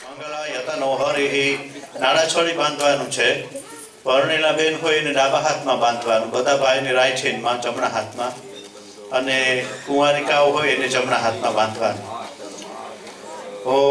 મંગલાયતનો હરિ નાળા છોડી બાંધવાનું છે. પરણેલા બેન હોય એને ડાબા હાથમાં બાંધવાનું, બધા ભાઈને રાઈટ હેન્ડમાં, જમણા હાથમાં, અને કુંવારિકાઓ હોય એને જમણા હાથમાં બાંધવાનું. ઓમ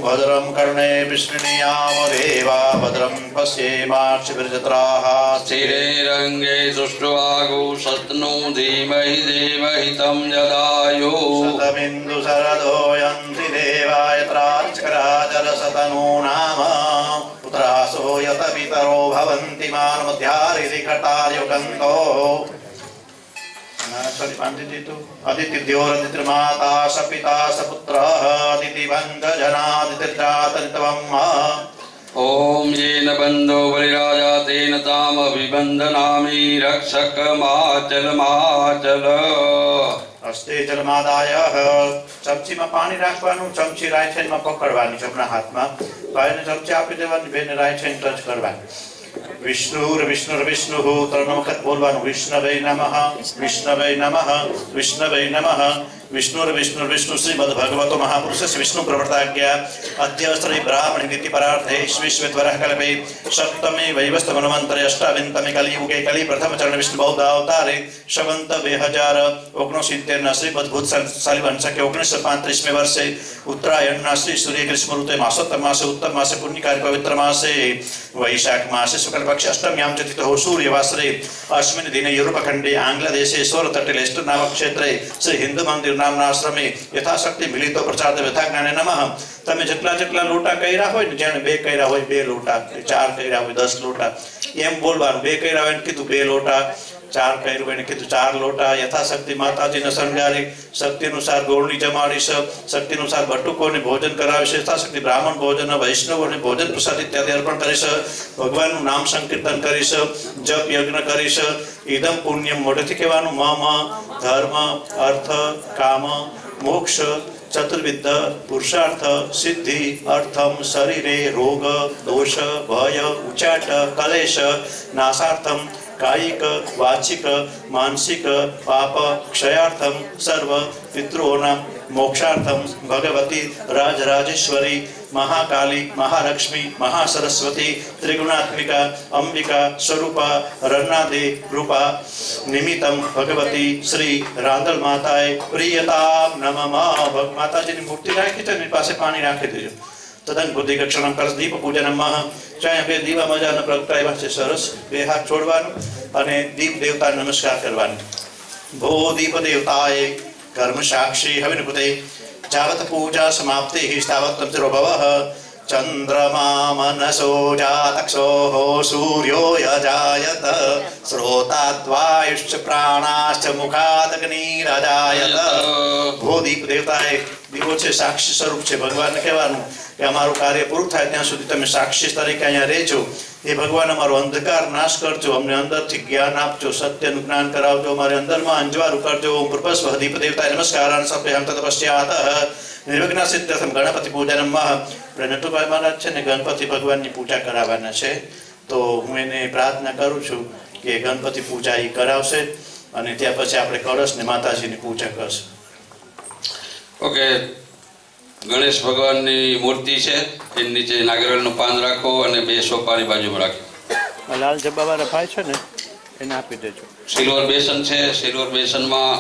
ભદ્રમ કર્ણે વિષ્ણુયામદેવા ભદ્રમ પશ્યેમાક્ષિભિર્જત્રાઃ સ્થિરેરંગે દૃષ્ટવાગો સતનો ધીમહિ દેવહિतं જદાયો સતમિન્દુ શરદો યંતિ દેવાય ત્રાચકરાજલસતનૂ નામ પુત્રાસો યત પિતરો ભવન્તિ માનમધ્યારિધિ કટાર્યુગંતો. અદિતિદ્યોરદિતિર્માતા સ પિતા સ પુત્રઃ અદિતિવંધજનાદિતિર્જાતરિતવम्. ઓમ येन बन्धो बलिराजा तेन ताम विबन्धनामि रक्षक माचल माचल. હસ્તે જલમાદાય. ચમચીમાં પાણી રાખવાનું, ચમચી રાઈટ હેન્ડમાં પકડવાની, જમણા હાથમાં. ભાઈને ચમચી આપી દેવાની, બેને રાઈટ હેન્ડ ટચ કરવાની. વિષ્ણુર વિષ્ણુર વિષ્ણુઃ 3 વખત બોલવાનું. વિષ્ણવે નમઃ વિષ્ણવે નમઃ વિષ્ણવે નમઃ વિષ્ણુર વિષ્ણુર વિષ્ણુ શ્રીમદ ભગવતો મહાપુરુષસ્ય વિષ્ણુ પ્રવર્તાજ્ઞા અદ્ય શ્રી બ્રાહ્મણી નીતિ પરાર્થે વિશ્વેશ્વરઃ કલ્પે સપ્તમે વૈવસ્વતમન્વંતરે અષ્ટાવિંતમે કલિયુગે કલિ પ્રથમ ચરણ વિષ્ણુ બૌદ્ધ અવતારે શવંત 2069 શ્રીમદ ભૂત સાલિવંશકે 1935મે વર્ષે ઉત્તરાયણના શ્રી સૂર્ય ગ્રીષ્મ ઋતુએ માસોત્તમ માસે ઉત્તમ માસે પુણ્યકારી પવિત્ર માસે વૈશાખ માસે શુક્લ પક્ષ અષ્ટમ્યામ ચતિતો સૂર્યવાસરે અશ્વિન દિને યુરોપખંડે આંગ્લદેશે સ્વરતટે લેસ્ટર નામક ક્ષેત્રે શ્રી હિન્દુ મંદિર નામના આશ્રમે યથાશક્તિ મિલિતો પ્રચાર યથા જ્ઞાને નમઃ. તમે જેટલા લોટા કર્યા હોય ને, જેને 2 કર્યા હોય 2 લોટા, 4 કર્યા હોય 10 લોટા, એમ બોલવાનું. 2 કર્યા હોય કીધું 2 લોટા, 4 કર્યું હોય કીધું 4 લોટા. યથાશક્તિ માતાજીને શણગારી, શક્તિ અનુસાર ગોળણી જમાડીશ, શક્તિ અનુસાર બટુકોને ભોજન કરાવીશ, યથાશક્તિ બ્રાહ્મણ ભોજન, વૈષ્ણવોને ભોજન પ્રસાદ ઇત્યાદિ અર્પણ કરીશ, ભગવાનનું નામ સંકીર્તન કરીશ, જપ યજ્ઞ કરીશ. ઇદમ પુણ્યમ મોઢેથી કહેવાનું. મમ ધર્મ અર્થ કામ મોક્ષ ચતુર્વિધ પુરુષાર્થ સિદ્ધિ અર્થમ શરીરે રોગ દોષ ભય ઉચાટ કલેશ નાશાર્થમ કાયિક વાચિક માનસિક પાપ ક્ષયાર્થમ સર્વ પિતૃઓના મોક્ષાર્થમ ભગવતી રાજરાજેશ્વરી મહાકાલી મહાલક્ષ્મી મહાસરસ્વતી ત્રિગુણાત્મિકા અંબિકા સ્વરૂપા રન્નાદે રૂપા નિમિત્તમ ભગવતી શ્રી રાંદલ માતાએ પ્રિયતામ નમઃ. માતાજીની મૂર્તિ રાખી છે, એની પાસે પાણી રાખી દેજો. તદન બુદ્ધિ કક્ષણમ કરસ દીપ પૂજનમ. ચાહે 2 દીવા મજાના પ્રગટાવ્યા છે, સરસ. 2 હાથ છોડવાનું અને દીપ દેવતા નમસ્કાર કરવાનું. ભો દીપ દેવતાએ કર્મ સાક્ષી હવિનપુતે જાવત પૂજા સમાપ્તિ તાવત તંત્રો ભવઃ. ચંદ્રમા મનસો જાતક્ષો સૂર્યો યજાયત શ્રોતાદ્વાયુશ્ચ પ્રાણાશ્ચ મુખાદગ્નિરજાયત. ભો દીપ દેવતાએ દીવો છે, સાક્ષી સ્વરૂપ છે. ભગવાનને કહેવાનું કે અમારું કાર્ય પૂરું થાય ત્યાં સુધી તમે સાક્ષી તરીકે અહીંયા રહેજો. એ ભગવાન અમારો અંધકાર નાશ કરજો, અમને અંદરથી જ્ઞાન આપજો, સત્યનું જ્ઞાન કરાવજો, અમારે અંદરમાં અંજવારું કરજો. ઓમ પૂર્વસ્વ દીપ દેવતાય નમસ્કારાન સભ્યહમ તપસ્યાત નિર્વિઘ્ન સિદ્ધર્થમ ગણપતિ પૂજનમ. નટુભાઈ મહારાજ છે ને ગણપતિ ભગવાનની પૂજા કરાવવાના છે, તો હું એને પ્રાર્થના કરું છું કે ગણપતિ પૂજા એ કરાવશે અને ત્યાં પછી આપણે કળશ ને માતાજીની પૂજા કરશું. ઓકે, ગણેશ ભગવાનની મૂર્તિ છે, એની નીચે નાગરવેલનું પાન રાખો અને 2 સોપારી બાજુમાં રાખો. લાલ જબ્બાવાળા ભાઈ છે ને એને આપી દેજો. સિલ્વર બેસન છે, સિલ્વર બેસનમાં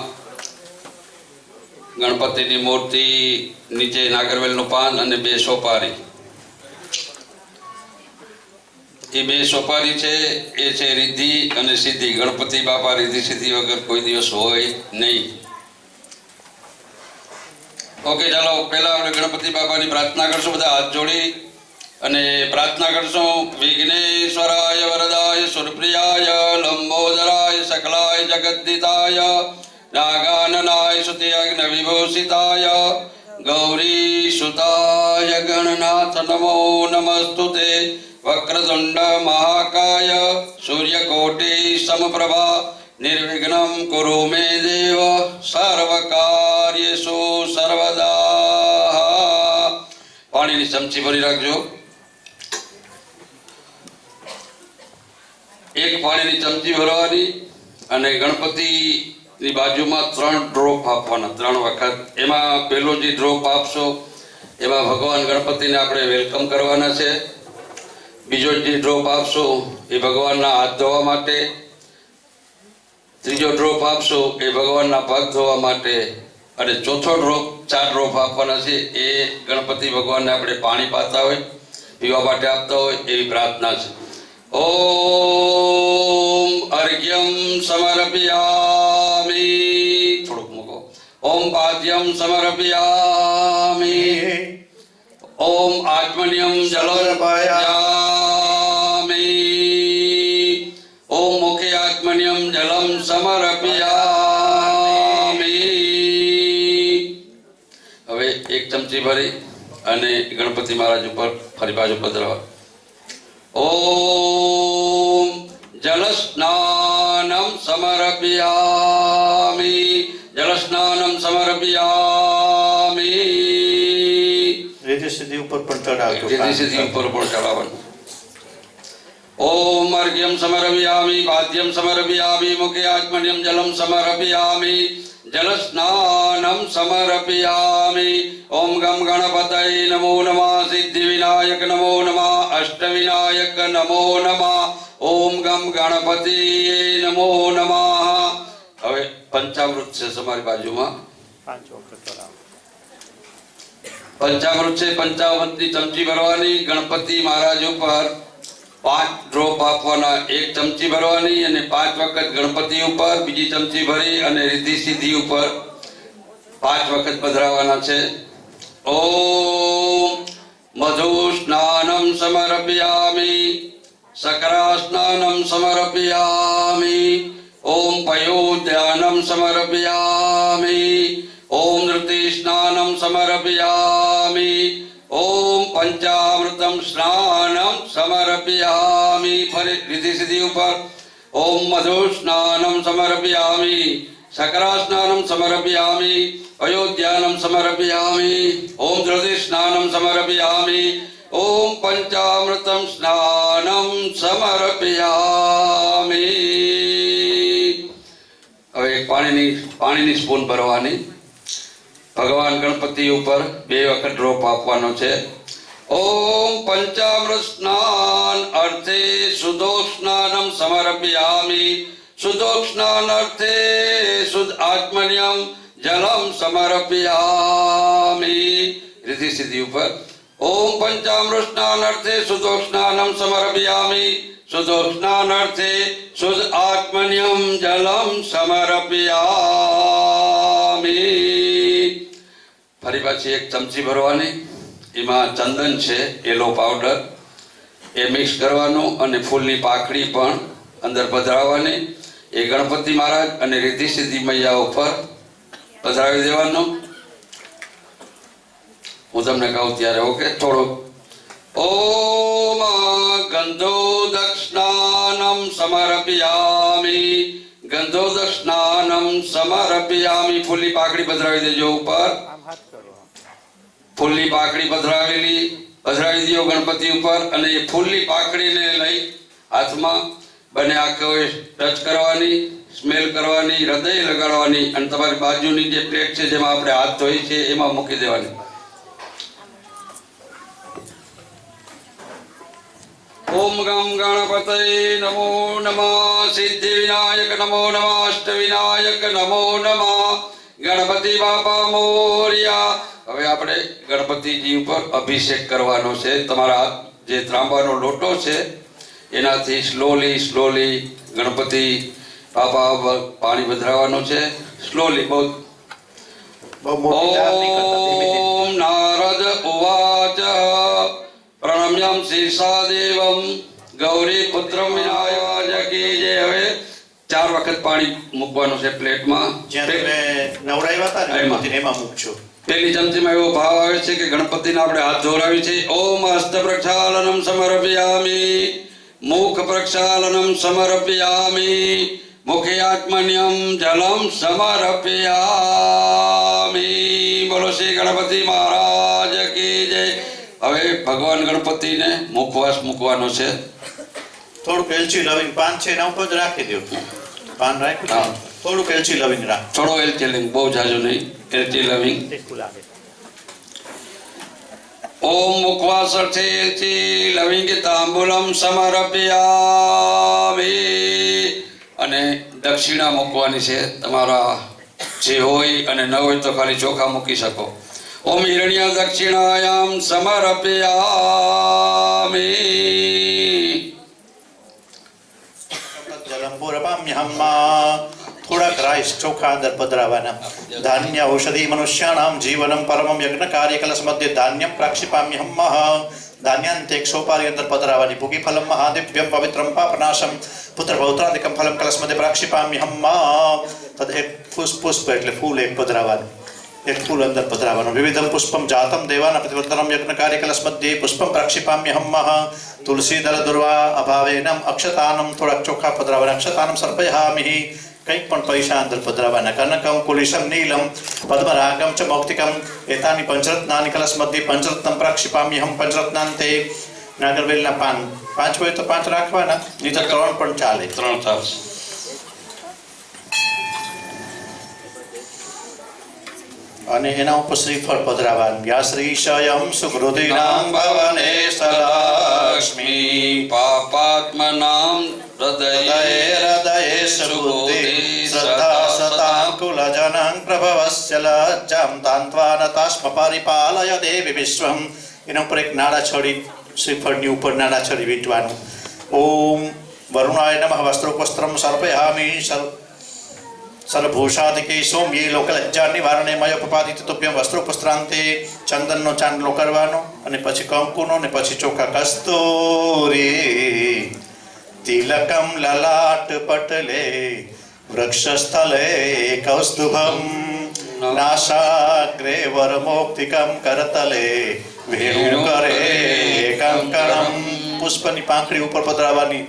ગણપતિની મૂર્તિ, નીચે નાગરવેલનું પાન અને 2 સોપારી. એ 2 સોપારી છે એ છે રિદ્ધિ અને સિદ્ધિ. ગણપતિ બાપા રિદ્ધિ સિદ્ધિ વગર કોઈ દિવસ હોય નહીં. ઓકે, ચાલો પહેલા આપણે ગણપતિ બાપાની પ્રાર્થના કરશું. બધા હાથ જોડી અને પ્રાર્થના કરશું. વિઘ્નેશ્વરાય વરદાય સુરપ્રિયાય લંબોદરાય સકલાય જગદ્દિતાય નાગાનનાય સુતિયજ્ઞ વિભૂષિતાય ગૌરી સુતાય ગણનાથ નમો નમસ્તુતે. વક્રતુંડ મહાકાય સૂર્યકોટિ સમપ્રભા નિર્વિઘ્નમ કુરુ મે દેવ સર્વકાર્યેષુ સર્વદા. પાણીની ચમચી ભરી રાખજો. 1 પાણીની ચમચી ભરવાની અને ગણપતિ ની બાજુમાં 3 ડ્રોપ આપવાના 3 વખત. એમાં પહેલો જે ડ્રોપ આપશો એમાં ભગવાન ગણપતિને આપણે વેલકમ કરવાના છે. બીજો જે ડ્રોપ આપશો એ ભગવાનના હાથ ધોવા માટે. ત્રીજો ડ્રોપ આપશો એ ભગવાનના પગ ધોવા માટે. અને ચોથો ડ્રોપ 4 ડ્રોપ આપવાના છે એ ગણપતિ ભગવાનને આપણે પાણી પાતા હોય પીવા માટે આપતા હોય એવી પ્રાર્થના છે. ઓમ અર્ઘ્યમ સમર્પયામિ. થોડુંક મૂકો. ઓમ પાદ્યમ સમર્પયામિ. ઓમ આત્મન્યમ જલર્પયામિ. ઓમ મુખે આત્મન્યમ જલમ સમર્પયામિ. હવે 1 ચમચી ભરી અને ગણપતિ મહારાજ ઉપર ફરી બાજુ પધરાવા. ઓમ જલસ્નાનમ સમર્પયામિ. જલસ્નાનમ સમર્પયામિ. રીતિ સિદ્ધિ ઉપર પણ ચડાવજો. રીતિ સિદ્ધિ ઉપર પણ ચડાવવાનું. ઓમ અર્ઘ્યમ સમર્પયામિ. પાદ્યમ સમર્પયામિ. મુખે આત્મન્યમ જલમ સમર્પયામિ. જલસ્નાનમ સમર્પયામિ. ઓમ ગમ ગણપતય નમો નમઃ. સિદ્ધિ વિનાયક નમો નમઃ. અષ્ટ વિનાયક નમો નમઃ. ઓમ ગમ ગણપતિયે નમો નમઃ. હવે પંચામૃત છે તમારી બાજુમાં. 5 વખત ચડાવો. પંચામૃત છે. 55ની ચમચી ભરવાની. ગણપતિ મહારાજ ઉપર 5 ડ્રોપ આપવાના. 1 ચમચી ભરવાની અને 5 વખત ગણપતિ ઉપર બીજી ચમચી ભરી અને રિદ્ધિ સિદ્ધિ ઉપર 5 વખત પધરાવાના છે. ઓમ મધુ સ્નાનમ સમર્પયામિ. શકરા સ્નાનમ સમર્પયામિ. ઓમ પયોધ્યાનમ સમર્પયામિ. ઓમ ધૃતિ સ્નાનમ સમર્પયામિ. ઓમ પંચામૃતમ સ્નાનમ સમર્પયામિ. ફરી રિદ્ધિ સિદ્ધિ ઉપર. ઓમ મધુ સ્નાનમ સમર્પયામિ. શકરા સ્નાનમ સમર્પયામિ. અયોધ્યાનમ સમર્પયામિ. ઓમ ધૃતિ સ્નાનમ સમર્પયામિ. ઓમ પંચામૃતમ સ્નાનમ સમર્પયામિ. હવે પાણીની સ્પૂન ભરવાની. ભગવાન ગણપતિ ઉપર 2 વખત ડ્રોપ આપવાનો છે. ઓમ પંચામૃત સ્નાન અર્થે શુદ્ધોસ્નાનમ સમર્પયામિ. શુદ્ધોસ્નાન અર્થે શુદ્ધ આત્મન્યમ જલમ સમર્પયામિ. રિદ્ધિ સિદ્ધિ ઉપર. ઓમ પંચામૃત સ્નાન અર્થે શુદ્ધોસ્નાનમ સમર્પયામિ. શુદ્ધોસ્નાન અર્થે શુદ્ધ આત્મન્યમ જલમ સમર્પયામિ. ફરી પાછી 1 ચમચી ભરવાની. એમાં ચંદન છે યલો પાવડર એ મિક્સ કરવાનું અને ફૂલની પાકડી પણ અંદર પધરાવવાની. એ ગણપતિ મહારાજ અને રિદ્ધિ સિદ્ધિ મૈયા ઉપર પધરાવી દેવાનું. હું તમને કહું ત્યારે ઓકે. થોડું. ઓમ ગંધોદક સ્નાનમ સમર્પયામિ. ગંધોદક સ્નાનમ સમર્પયામિ. ફૂલની પાકડી પધરાવી દેજો ઉપર. ફૂલની પાકડી પધરાવી દો ગણપતિ ઉપર. અને એ ફૂલની પાકડીને લઈ હાથમાં બંને આંખોએ ટચ કરવાની, સ્મેલ કરવાની, હૃદય લગાડવાની અને તમારી બાજુની જે પ્લેટ છે જેમાં આપણે હાથ ધોઈ છે એમાં મૂકી દેવાની. ઓમ ગમ ગણપતય નમો નમઃ. સિદ્ધિ વિનાયક નમો નમઃ. અષ્ટ વિનાયક નમો નમઃ. ગણપતિ બાપા મોર્યા. હવે આપણે ગણપતિજી ઉપર અભિષેક કરવાનો છે. તમારા જે ત્રાંબાનો લોટો છે એનાથી સ્લોલી ગણપતિ બાપા પાણી પધરાવવાનું છે. સ્લોલી. બહુ ઓમ નારદ ઉવાચ પ્રણમ્યમ શીર્ષા દેવમ ગૌરી પુત્રમ વિનાયક કી જય. હવે 4 વખત પાણી મૂકવાનું છે પ્લેટમાં. નવડાવ્યા હતા ને એમાં મૂકજો. પેલી ચમચીમાં એવો ભાવ આવે છે કે ગણપતિને આપણે હાથ ધોરાવી છે. ઓમ હસ્ત પ્રક્ષાલનમ સમર્પયામિ. મુખ પ્રક્ષાલનમ સમર્પયામિ. મુખે આત્મન્યમ જલમ સમર્પયામિ. બોલો શ્રી ગણપતિ મહારાજ કી જય. હવે ભગવાન ગણપતિને મુખવાસ મૂકવાનો છે. થોડુંક એલચી લવિંગ પાન છે એના ઉપર જ રાખી દો. પાન રાખી. થોડુંક એલચી લવિંગ રાખ. થોડો એલચી લવિંગ, બહુ જાજુ નહીં, એલચી લવિંગ. ઓમ મુખવાસર્થે એલચી લવિંગ તાંબૂલમ સમર્પયામિ. અને દક્ષિણા મૂકવાની છે, તમારા જે હોય અને ન હોય તો ખાલી ચોખા મૂકી શકો. ઓમ હિરણ્ય દક્ષિણાયામ સમર્પયામિ. જલમ પૂરપામ્યહમ. થોડાક રાઈસ ચોખા અંદર પધરાવાના. ધાન્ય ઔષધિ મનુષ્યાણામ જીવનમ પરમમ યજ્ઞ કાર્ય કલશ મધ્ય ધાન્યમ પ્રાક્ષિપામ્યહમ. ધાન્યાંતે એક સોપારી અંદર પધરાવાની. ભૂગી ફલમ મહાદિવ્યમ પવિત્રમ પાપનાશમ પુત્ર પૌત્રાદિકમ ફલમ કલશ મધ્ય પ્રાક્ષિપામ્યહમ. તદ એક પુષ્પ એટલે ફૂલ એક પધરાવાનું. એક ફૂલ અંદર પધરાવાનું. વિવિધમ પુષ્પમ જાતમ દેવાના પ્રતિવર્તનમ યજ્ઞ કાર્ય કલશ મધ્ય પુષ્પમ પ્રાક્ષિપામ્યહમ. તુલસી દળ દુર્વા અભાવેનમ અક્ષતાનમ. થોડાક ચોખા પધરાવાના. અક્ષતાનમ સર્પયામિ. કંઈક પણ પૈસા અંદર પધરાવાના. કનકમ કુલિશમ નીલમ પદ્મરાગમ ચ મૌક્તિકમ એતાની પંચરત્નાની કલશ મધ્ય પંચરત્નમ પ્રાક્ષિપામ્યહમ. પંચરત્નાંતે નાગરવેલના પાન 5 હોય તો 5 રાખવાના, નહીં તો 3 પણ ચાલે. 3 ચાલશે. અને એના ઉપર શ્રીફળ પધરાવાનું. યા શ્રીશયમ સુગૃધિનામ ભવને સલક્ષ્મી પાપાત્મનામ હૃદયે સુબુદ્ધિ શ્રદ્ધા સતાં કુલજનં પ્રભવસ્ય લજ્જં તાન્ત્વાનતાસ્મ પરિપાલય દેવી વિશ્વમ. એના ઉપર એક નાળા છડી, શ્રીફળની ઉપર નાળા છડી વીંટવાનું. ઓમ વરુણાય નમઃ વસ્ત્રોપસ્ત્રમ સર્પયામિ સર્વભૂષાદિકે સૌમ્યે લોકલજ્જા નિવારણે મયોપપાદિત તુભ્યમ વસ્ત્રોપસ્ત્રાંતે. ચંદનનો ચાંદલો કરવાનો અને પછી કંકુનો ને પછી ચોખા. કસ્તૂરી તિલકમ લલાટ પટલે વૃક્ષસ્થલે કૌસ્તુભમ નાસાગ્રે વરમોક્તિકમ કરતલે વેણુકરે કંકણમ. પુષ્પની પાંખડી ઉપર પધરાવાની.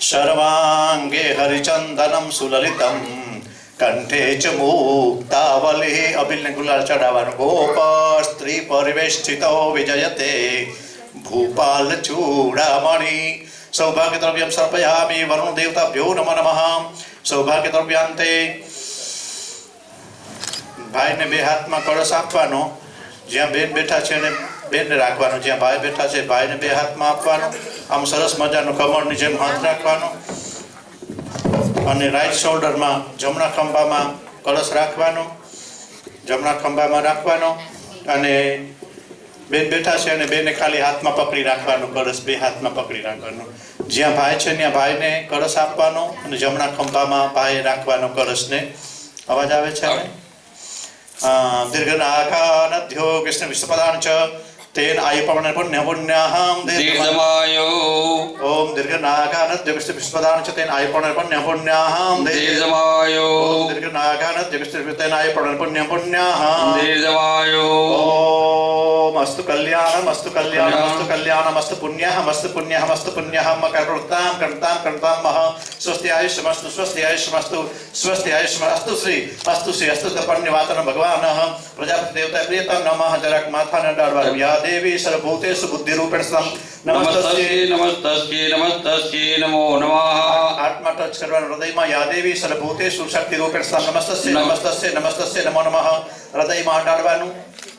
સર્વાંગે હરિચંદનમ સુલલિતમ કંઠે ચ મુક્તાવલે. અભિલને ગુલાલ ચડાવવાનો. ગોપ સ્ત્રી પરિવેષ્ટિતો વિજયતે ભૂપાલ ચૂડામણી. સૌભાગ્ય દ્રવ્યમ સર્પયામિ. વરુણ દેવતાભ્યો નમઃ નમઃ. સૌભાગ્ય દ્રવ્યાંતે ભાઈને 2 હાથમાં કળશ આપવાનો. જ્યાં બેન બેઠા છે એને બેનને રાખવાનો, જ્યાં ભાઈ બેઠા છે ભાઈને 2 હાથમાં આપવાનો. આમ સરસ મજાનો કમળની જેમ હાથ રાખવાનો. અને રાઈટ શોલ્ડરમાં જમણા ખંભામાં કળશ રાખવાનો. જમણા ખંભામાં રાખવાનો. અને બેન બેઠા છે અને બેને ખાલી હાથમાં પકડી રાખવાનો કળશ. 2 હાથમાં પકડી રાખવાનો. જ્યાં ભાઈ છે ત્યાં ભાઈને કળશ આપવાનો અને જમણા ખંભામાં ભાઈ રાખવાનો કળશને. અવાજ આવે છે? દીર્ઘનાઘાનધ્યો કૃષ્ણ વિષ્ણુપદાન ચ તેન આયુપવન પુણ્ય પુણ્યાહમ દીર્ઘમાયો. ઓમ દીર્ઘનાઘાનધ્યો કૃષ્ણ વિષ્ણુપદાન ચ તેન આયુપવન પુણ્ય પુણ્યાહમ દીર્ઘમાયો. ઓમ દીર્ઘનાઘાનધ્યો કૃષ્ણ તેન આયુપવન પુણ્ય પુણ્યાહમ દીર્ઘમાયો. ઓમ અસ્તુ કલ્યાણમ અસ્તુ કલ્યાણમ અસ્તુ કલ્યાણમ અસ્તુ પુણ્યઃ અસ્તુ પુણ્યઃ અસ્તુ પુણ્યઃ મકરતામ કરતામ કરતામ મહ સ્વસ્તિ આયુષ્યમસ્તુ સ્વસ્તિ આયુષ્યમસ્તુ સ્વસ્તિ આયુષ્યમસ્તુ શ્રી અસ્તુ શ્રી અસ્તુ પુણ્યવાતન ભગવાન પ્રજાપતિ દેવતા પ્રિયતમ નમઃ. જરાક માથાને અડાડવાનું. યા દેવી સર્વભૂતેષુ બુદ્ધિરૂપેણ સ્તમ નમસ્તસ્યે નમસ્તસ્યે નમસ્તસ્યે નમો નમઃ. આત્મા ટચ કરવાનું હૃદયમાં. યા દેવી સર્વભૂતેષુ શક્તિરૂપેણ સ્તમ નમસ્તસ્યે નમસ્તસ્યે નમસ્તસ્યે નમો નમઃ. હૃદયમાં અડાડવાનું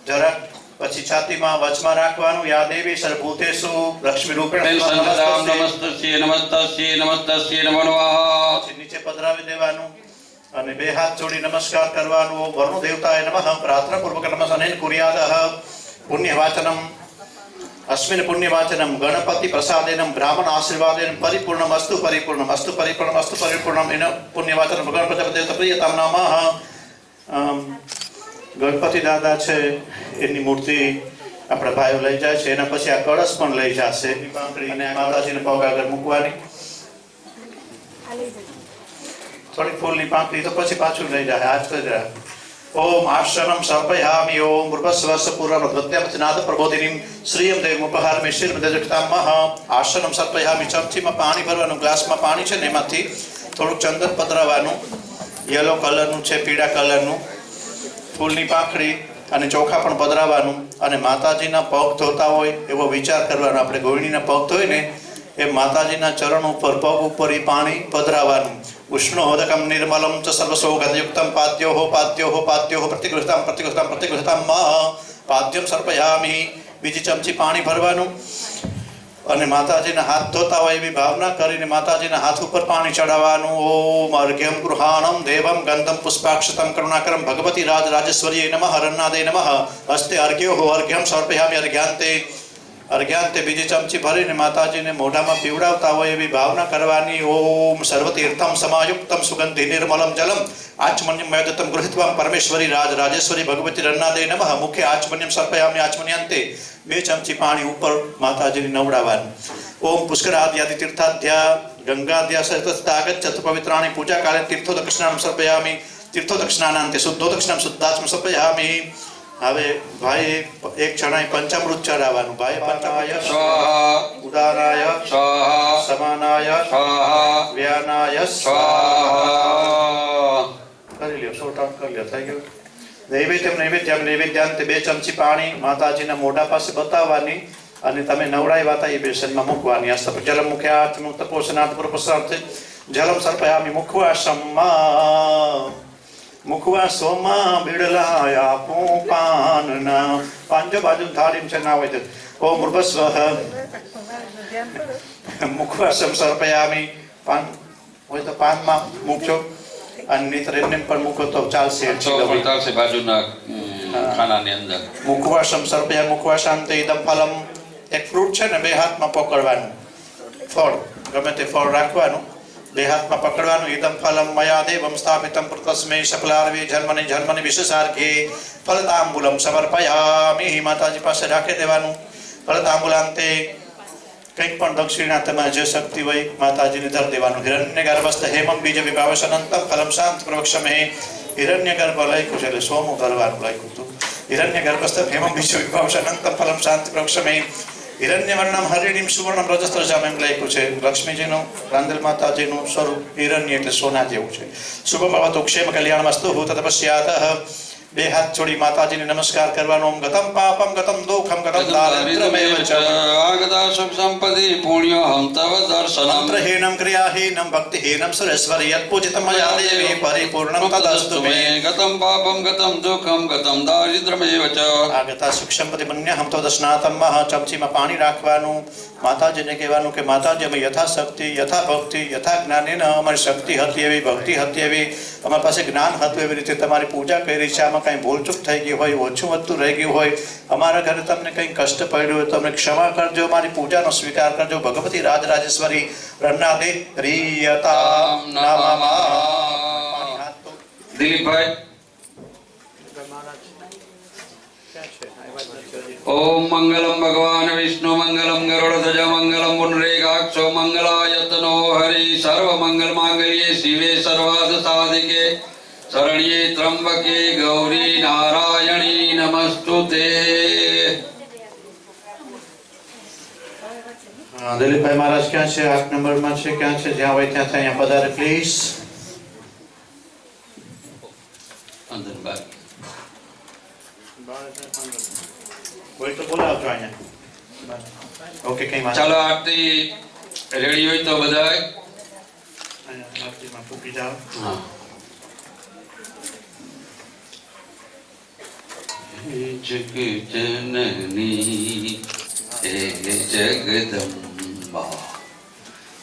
જરાક. પછી છાતીમાં વચમાં રાખવાનું. યા દેવી સર્વભૂતેષુ લક્ષ્મી રૂપેણ નમસ્તસ્યે નમસ્તસ્યે નમસ્તસ્યે નમો નમઃ. પછી નીચે પધરાવી દેવાનું અને 2 હાથ જોડી નમસ્કાર કરવાનું. વરુણ દેવતાય નમઃ. પ્રાર્થના પૂર્વક નમસ્કારેણ કુર્યાદઃ. પુણ્યવાચનમ અસ્મિન પુણ્યવાચનમ ગણપતિ પ્રસાદેન બ્રાહ્મણ આશીર્વાદેન પરિપૂર્ણમ અસ્તુ પરિપૂર્ણમ અસ્તુ પરિપૂર્ણમ અસ્તુ પરિપૂર્ણમ. એનો પુણ્યવાચન ભગવાન પ્રજાપતિ દેવતા પ્રિયતમ નમઃ. ગણપતિ દાદા છે એની મૂર્તિ આપણા ભાઈઓ લઈ જાય છે. એના પછી આ કળશ પણ લઈ જશે અને માતાજીને પગ આગળ મૂકવાની. થોડી ફૂલની પાંખડી તો પછી પાછું લઈ જાય. આજ તો જરા. ઓમ આશ્રમમ સમર્પયામિ. ઓમ પૂર્વસ્વસ્સ પૂર્વમધ્યમનાદ પ્રબોધિનીમ શ્રીયમ દેવમ ઉપહારમે શિરમદેજક્તામઃ. આશ્રમમ સમર્પયામિ. ચમચીમાં પાણી ભરવાનું. ગ્લાસમાં પાણી છે ને એમાંથી થોડુંક ચંદન પધરાવવાનું. યલો કલરનું છે, પીળા કલરનું. ફૂલની પાંખડી અને ચોખા પણ પધરાવવાનું. અને માતાજીના પગ ધોતા હોય એવો વિચાર કરવાનો. આપણે ગોળણીના પગ ધોઈને એ માતાજીના ચરણ ઉપર પગ ઉપર એ પાણી પધરાવવાનું. उष्णोदकं निर्मलं च सर्वसौगंधयुक्तं पाद्योः प्रतिगृहतां पाद्यम सर्पयामि। બીજી ચમચી પાણી ભરવાનું અને માતાજીના હાથ ધોતા હોય એવી ભાવના કરીને માતાજીના હાથ ઉપર પાણી ચડાવવાનું। ઓમ અર્ઘ્યમ ગૃહાણમ દેવમ ગંધમ પુષ્પાક્ષતમ કરુણાકરમ ભગવતી રાજરાજેશ્વરી નમઃ રન્નાદે નમઃ હસ્તે અર્ઘ્યો અર્ઘ્યમ સમર્પયામિ અર્ઘ્યાંતે બીજી ચમચી ભરીને માતાજીને મોઢામાં પીવડાવતા હોય એવી ભાવના કરવાની। ઓમ સર્વતીર્થમ સમાયુક્તમ સુગંધિ નિર્મલમ જલમ આચમન્યમ મયદતમ ગૃહીત્વામ પરમેશ્વરી રાજરાજેશ્વરી ભગવતી રન્નાદે નમઃ મુખે આચમન્યમ સર્પયામિ આચમન્યંતે 2 ચમચી પાણી ઉપર માતાજીને નવડાવવાનું। ઓમ પુષ્કરાદ્યાદિ તીર્થાદ્યા ગંગાદ્યા સહિત આગચ્છત પવિત્રાણી પૂજા કાલે તીર્થો દક્ષિણામ સર્પયામિ તીર્થો દક્ષિણાનાંતે શુદ્ધો દક્ષિણામ શુદ્ધાચમ સર્પયામિ। હવે ભાઈ એક જણાએ પંચામૃત ચડાવવાનું। ભાઈ પંચામૃત સ્વાહા ઉદાનાય સ્વાહા સમાનાય સ્વાહા વ્યાનાય સ્વાહા કરી લ્યો 100 કરી લ્યો થઈ ગયું। નૈવેદ્યાંતે 2 ચમચી પાણી માતાજીના મોઢા પાસે બતાવવાની અને તમે નવડાવ્યા હતા એ બેસનમાં મૂકવાની। જલમ મુખ્યાર્થ તપોષનાર્થ પુરપસાર્થ જલમ સર્પયામિ મુખવાસોમાં બિડલાયા પાનના પાંજો બાજુ થાળીમ છે ના હોય તો ઓમ ઉર્વસ્વ મુખવાસમ સર્પયામિ પાન હોય તો પાનમાં મૂકજો અને નહીતર એમને પણ મૂકો તો ચાલશે। બાજુના ખાનાની અંદર મુખવાસમ સર્પયા મુખવાસાંતે ઇદમ ફલમ એક ફ્રૂટ છે ને 2 હાથમાં પકડવાનું ફળ ગમે તે ફળ રાખવાનું 2 હાથમાં પકડવાનું। ઇદમ ફલમ મયા દેવમ સ્થાપિતમ તસ્મૈ શકલાર્વે જન્મની વિશેષાર્ઘે ફલતાંબુલમ સમર્પયામિ। માતાજી પાસે રાખી દેવાનું। ફલતાંબુલાંતે કંઈક પણ દક્ષિણા તમારે જે શક્તિ હોય માતાજીને ધર દેવાનું। હિરણ્ય ગર્ભસ્થ હેમમ બીજ વિભાવશ અનંતમ ફલમ શાંત પ્રવક્ષમે હિરણ્ય ગર્ભ લખ્યું છે એટલે સોમું ધરવાનું લખ્યું હતું। હિરણ્ય ગર્ભસ્થ હેમમ બીજ વિભાવશ અનંતમ ફલમ શાંત પ્રવક્ષમે હિરણ્યવર્ણમ હરિણીમ સુવર્ણમ રજસ્ત્રજામ એમ લખ્યું છે। લક્ષ્મીજીનું રાંદલ માતાજીનું સ્વરૂપ હિરણ્ય એટલે સોના જેવું છે। શુભ ભવતુ ક્ષેમ કલ્યાણમસ્તુ ભૂત તપસ્યાત 2 હાથ જોડી માતાજીને નમસ્કાર કરવાનો। ઓમ ગતમ પાપમ ગતમ દુઃખમ ગતમ દારિદ્ર્યમેવ ચ આગતા સુખ સંપત્તિ પુણ્યહમ તવ દર્શનમ મંત્રહીનમ ક્રિયાહીનમ ભક્તિહીનમ સુરેશ્વરી યત પૂજિતમ મયા દેવી પરિપૂર્ણમ તદસ્તુ મે। ગતમ પાપમ ગતમ દુઃખમ ગતમ દારિદ્ર્યમેવ ચ આગતા સુખ સંપત્તિ પુણ્યહમ તવ દર્શનાતમ ચમચીમાં પાણી રાખવાનું। માતાજીને કહેવાનું કે માતાજી અમે યથાશક્તિ યથા ભક્તિ યથા જ્ઞાનીને અમારી શક્તિ હતી એવી ભક્તિ હતી એવી અમારી પાસે જ્ઞાન હતું એવી રીતે તમારી પૂજા કરી છે। આમાં કંઈ ભૂલચૂક થઈ ગઈ હોય ઓછું વધતું રહી ગયું હોય અમારા ઘરે તમને કંઈ કષ્ટ પડ્યું હોય તો અમને ક્ષમા કરજો અમારી પૂજાનો સ્વીકાર કરજો। ભગવતી રાજરાજેશ્વરી રન્નાદે પ્રિયતામ નમઃ। દિલીપભાઈ ओम मंगलम भगवान विष्णु मंगलम गरुड़ध्वज मंगलम पुंडरीकाक्षो मंगलायतनो हरि सर्व मंगल मांगल्ये शिवे सर्वार्थ साधिके शरण्ये त्र्यंबके गौरी नारायणी नमस्तुते। દિલીપભાઈ મહારાજ ક્યાં છે? 8 નંબરમાં છે ક્યાં છે? જ્યાં હોય ત્યાં અહીંયા પધારે પ્લીઝ। અંદર બાર કોઈ તો બોલાવજો અહીંયા। ઓકે કઈ વાત ચાલો આરતી રેડી હોય તો બધાય અહીંયા આરતીમાં પૂકી જાઓ। હા હે જગ જનની હે જગદંબા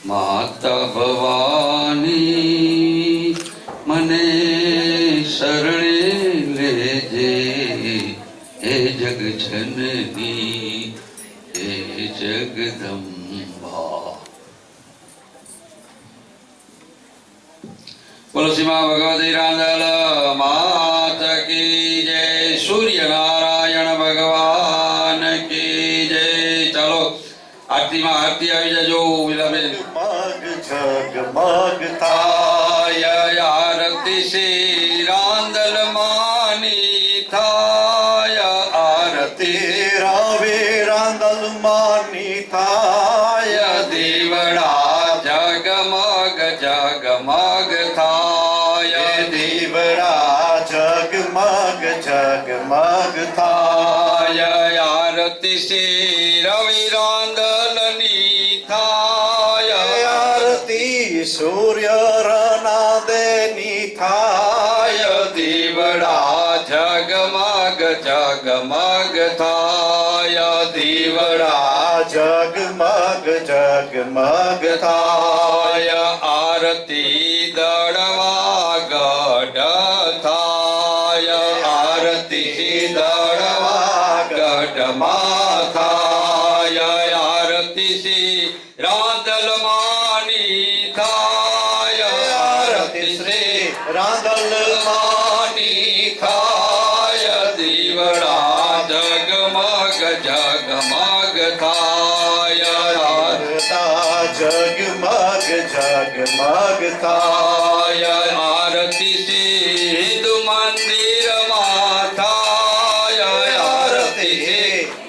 માતા ભવાની મને શરણે લેજે हे जग जननी हे जगदंबा। बोलो सीमा भगवती रांदल मात की जय। सूर्य नारायण भगवान की जय। चलो आरती में आरती આવી જજો વિલાબેન। મગ જગ થાય આરતી શ્રી રાંદલ માની થાય રવે રાંદલ માની થાય દીવડા જગમગ જગમગ થાય દીવડા જગમગ જગમગ થાય આરતી શ્રી રવિ રાંદલની થાય આરતી સૂર્ય રના જગમગ થાય દીવડા જગમગ જગમગ થાય આરતી દળવા ગઢ થાય આરતી દળવા ગઢમાં થાય આરતી શ્રી રાંદલમાની થાય આરતી શ્રી રાંદલમાની થાય દીવડા જગમગ જગમગ થાય જગમગ જગમગ થાય આરતી શ્રી હિન્દુ મંદિરમાં થાય આરતી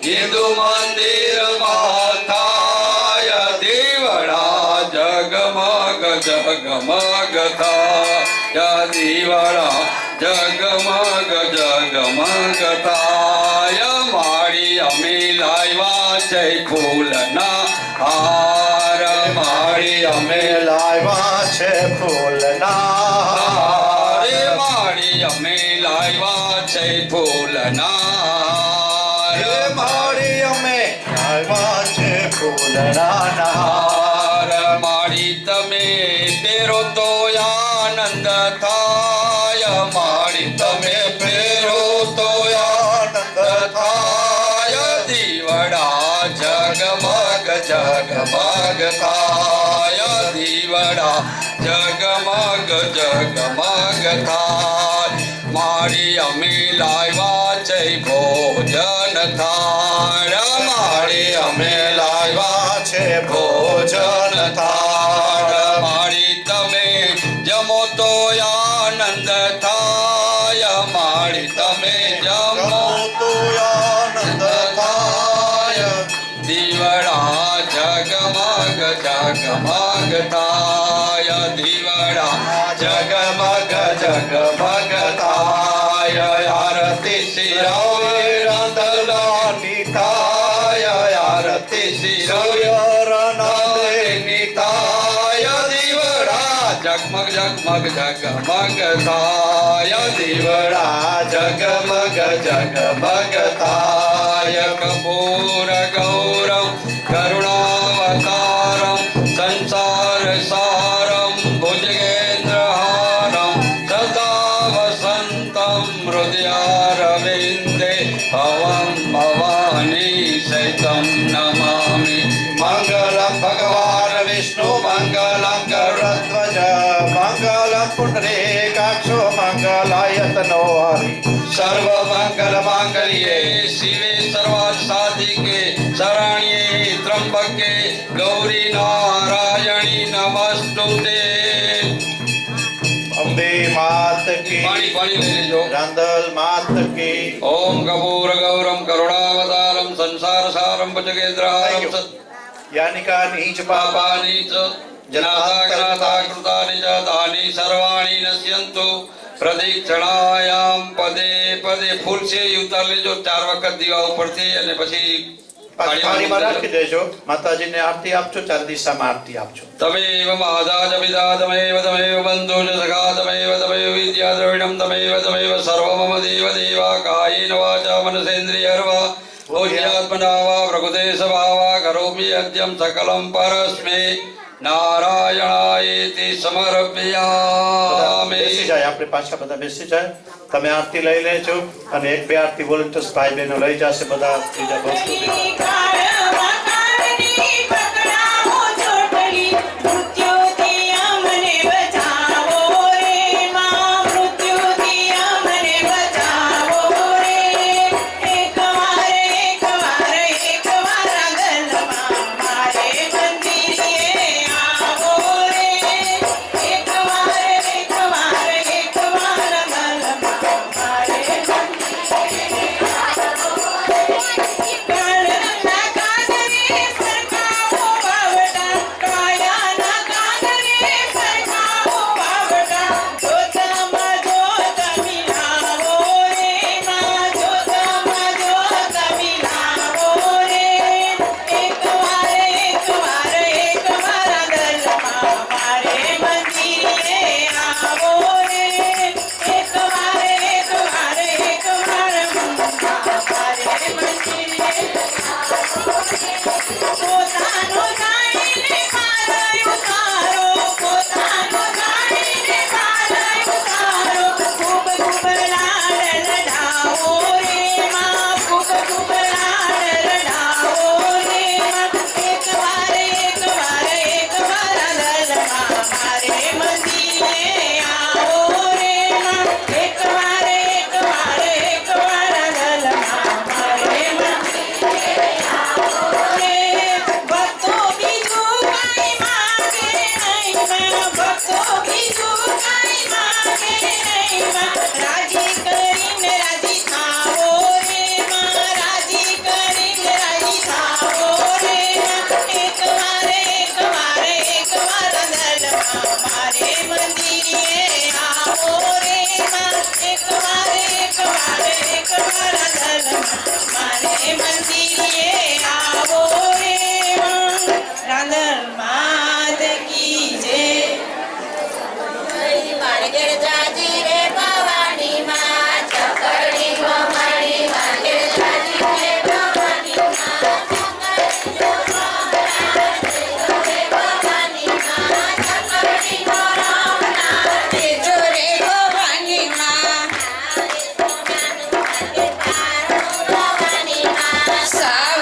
હિન્દુ મંદિરમાં થાય દીવડા જગમગ જગમગ થાય દીવડા જગમગ જગમગ થાય માળી અમે લાવ્યા છે ફૂલના હાર માળી અમે લાવ્યા છે ફૂલના રે માળી અમે લાવ્યા છે ફૂલના રે માળી અમે લાવ્યા છે ફૂલના હાર માળી તમે પહેરો તો આનંદ થાય માળી તમે પહેરો તો આનંદ થાય દીવડા જગમગ જગમગ થાય દીવડા જગમગ જગમગ થાય માળી અમે લાવ્યા છે ભોજન થાળ માળી અમે લાવ્યા છે ભોજન થાળ માળી તમે જમો તો આનંદ થાય માળી તમે જમો તો આનંદ થાય દીવડા જગમગ જગમગ થાય દીવડા જગમગ જગમગ થાય આરતી શ્રી રાંદલાની થાય આરતી શ્રી રાંદલાની થાય દીવડા જગમગ જગમગ જગમગ થાય દીવડા જગમગ જગમગ થાય કપૂર ગૌરમ કરુણાવતારમ સંસાર સારમ ભુજગેન્દ્રહારમ સદા વસંતમ હૃદયારવિંદે ભવમ ભવાની સહિતમ નમામિ મંગલમ ભગવાન વિષ્ણુ મંગલમ ગરુડધ્વજ મંગલમ પુંડરીકાક્ષો મંગલાયતનો હરિ સર્વમંગલ માંગલ્યે શિવે સર્વાર્થ સાધિકે શરણ્યે ત્રંબકે ગૌરી નારાયણી નમસ્તુતે અંબે માત કી પાણી લઈ લેજો રાંદલ માત કી ઓમ કપૂર ગૌરમ કરુણાવતારમ સંસાર સારમ ભુજગેન્દ્રહારમ યાનિકા નીચ પાપા પાપાની ચ જનાતા જ્ઞાતા કૃતાની ચ તાની સર્વાણી નશ્યંતુ પ્રદક્ષિણાયામ પદે પદે ફૂલ છે એ ઉતાર લેજો 4 વખત દીવા ઉપરથી અને પછી થાળીમાં રાખી દેજો માતાજીને આરતી આપજો 4 દિશામાં આરતી આપજો તમેવ માદાચ પિતા તમેવ તમેવ બંધુજ સખા તમેવ તમેવ વિદ્યા દ્રવિણમ તમેવ તમેવ સર્વમ મમ દેવ દેવા કાયેન વાચા મનસેન્દ્રિયર્વા ભોજ્યાત્મના વા પ્રકૃતે સ્વભાવા કરોમિ અદ્યમ સકલમ પરસ્મે નારાયણાયેતિ સમર્પયામિ બેસી જાય આપણે પાછા બધા બેસી જાય તમે આરતી લઈ લેજો અને 1-2 આરતી વોલન્ટિયર્સ ભાઈ બહેનો લઈ જશે બધા બીજા વસ્તુ મંદિરે આવો રે રાંધણ માત કી જય. વાણગેર જાજી રે ભવાની માં ચકડી ભવાની વાણગેર જાજી રે ભવાની માં તેજો રે ભવાની માં ભવાની માં સાવ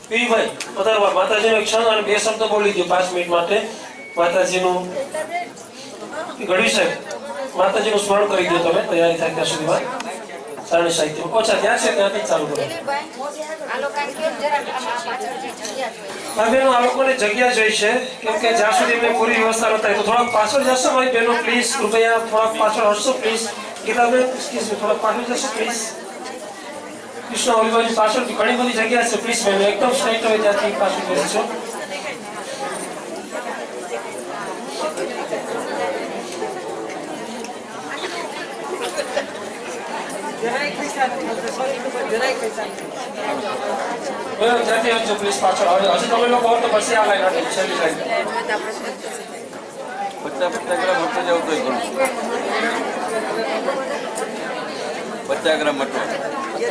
પીવીભાઈ પધારવા માતાજીનો એક ક્ષણ અને 2 શબ્દ બોલી દો 5 મિનિટ માટે માતાજીનું ગઢવી સાહેબ માતાજીનું સ્મરણ કરી દો તમે તૈયારી થાય ત્યાં સુધીમાં સારણી સાહિત્ય ઓછા ત્યાં છે ત્યાંથી જ ચાલુ કરો હા બેનો આ લોકોને જગ્યા જોઈશે કેમ કે જ્યાં સુધી મેં પૂરી વ્યવસ્થા ન થાય તો થોડાક પાછળ જશો ભાઈ બહેનો પ્લીઝ કૃપયા થોડાક પાછળ હટશો પ્લીઝ ગીતાબેન એક્સક્યુઝ મી થોડાક પાછળ જશો પ્લીઝ કૃષ્ણ ઓલી બાજુ પાછળ ઘણી બધી જગ્યા છે પ્લીઝ બહેનો એકદમ સ્ટ્રેટ હોય ત્યાંથી પાછળ બેસજો ત્યાંથી હટજો પ્લીઝ પાછળ હવે હજી તમે લોકો હો તો પછી આ લાઈન હટો છેલ્લી લાઈન 50 ગ્રામ મટો જાવ તોય ઘણું 50 ગ્રામ મટો You're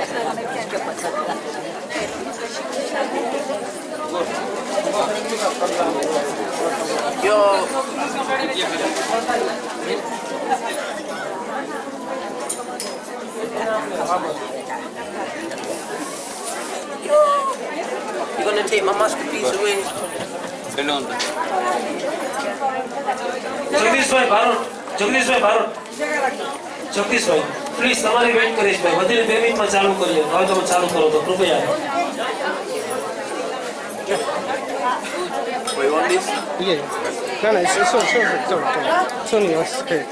gonna take my masterpiece away. Jagdishbhai Bharat Jagdishbhai please તમારી વેઇટ કરીશ ભાઈ વધીને 2 મિનિટમાં ચાલુ કરીએ હવે તમે ચાલુ કરો તો કૃપયા We want this? Yeah. No, it's only us. Okay.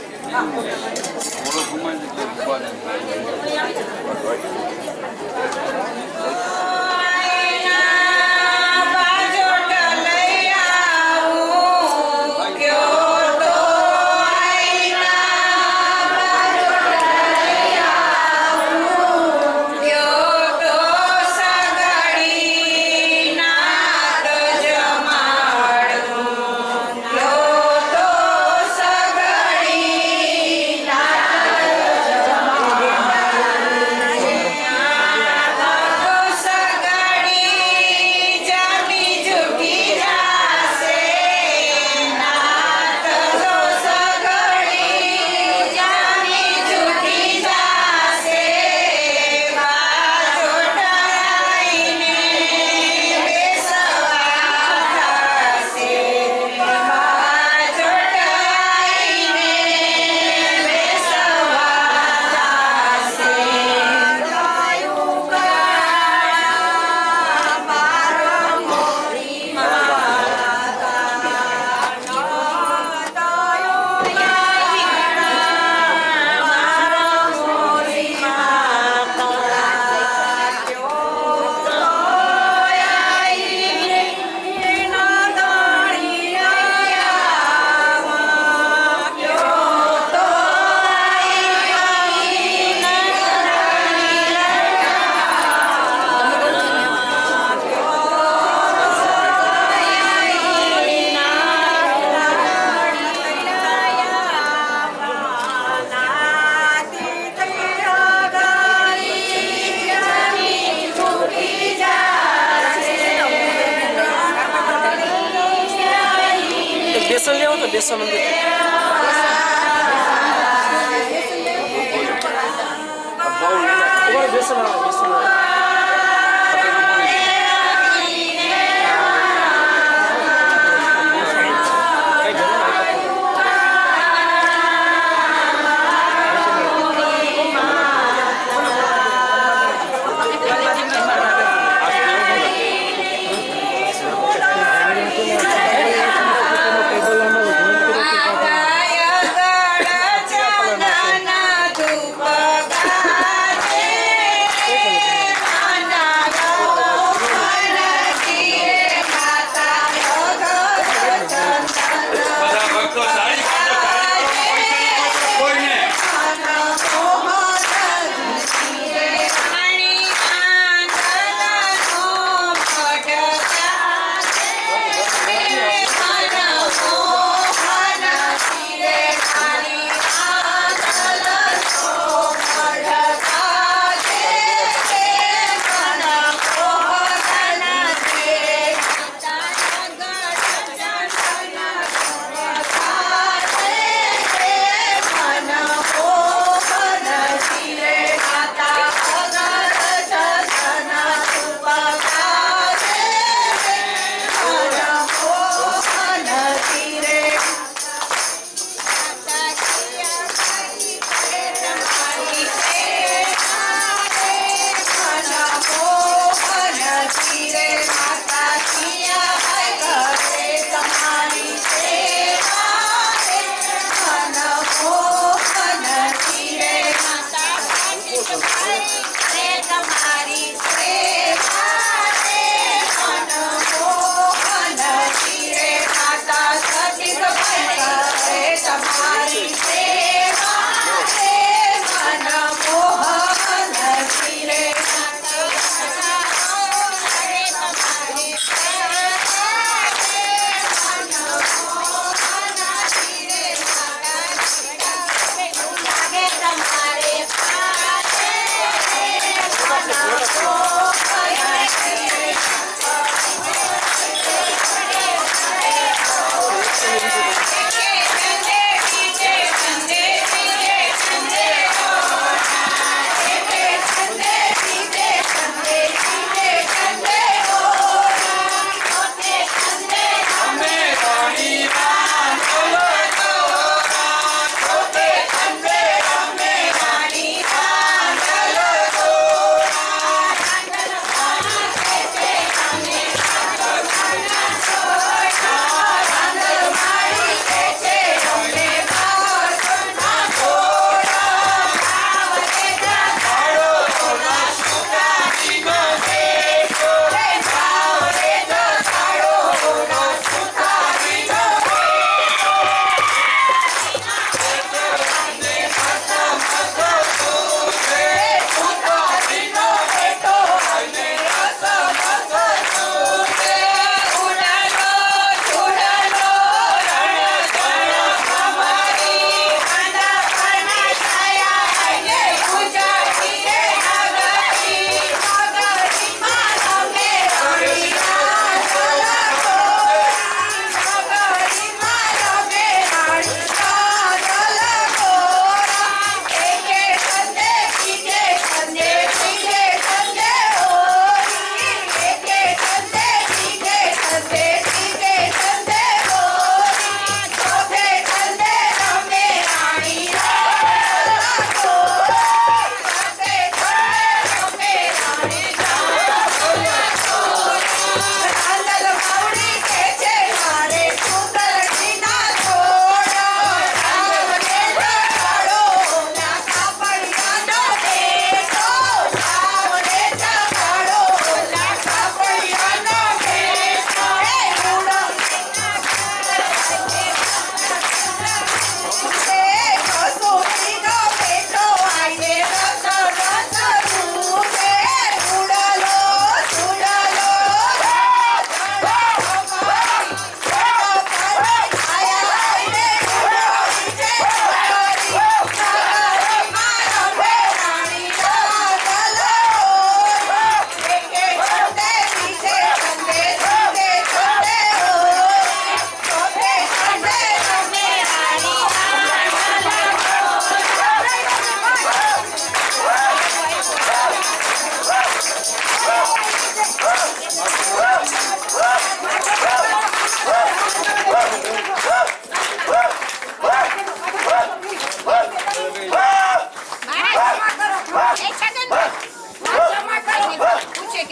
बेसन ले आओ तो बेसन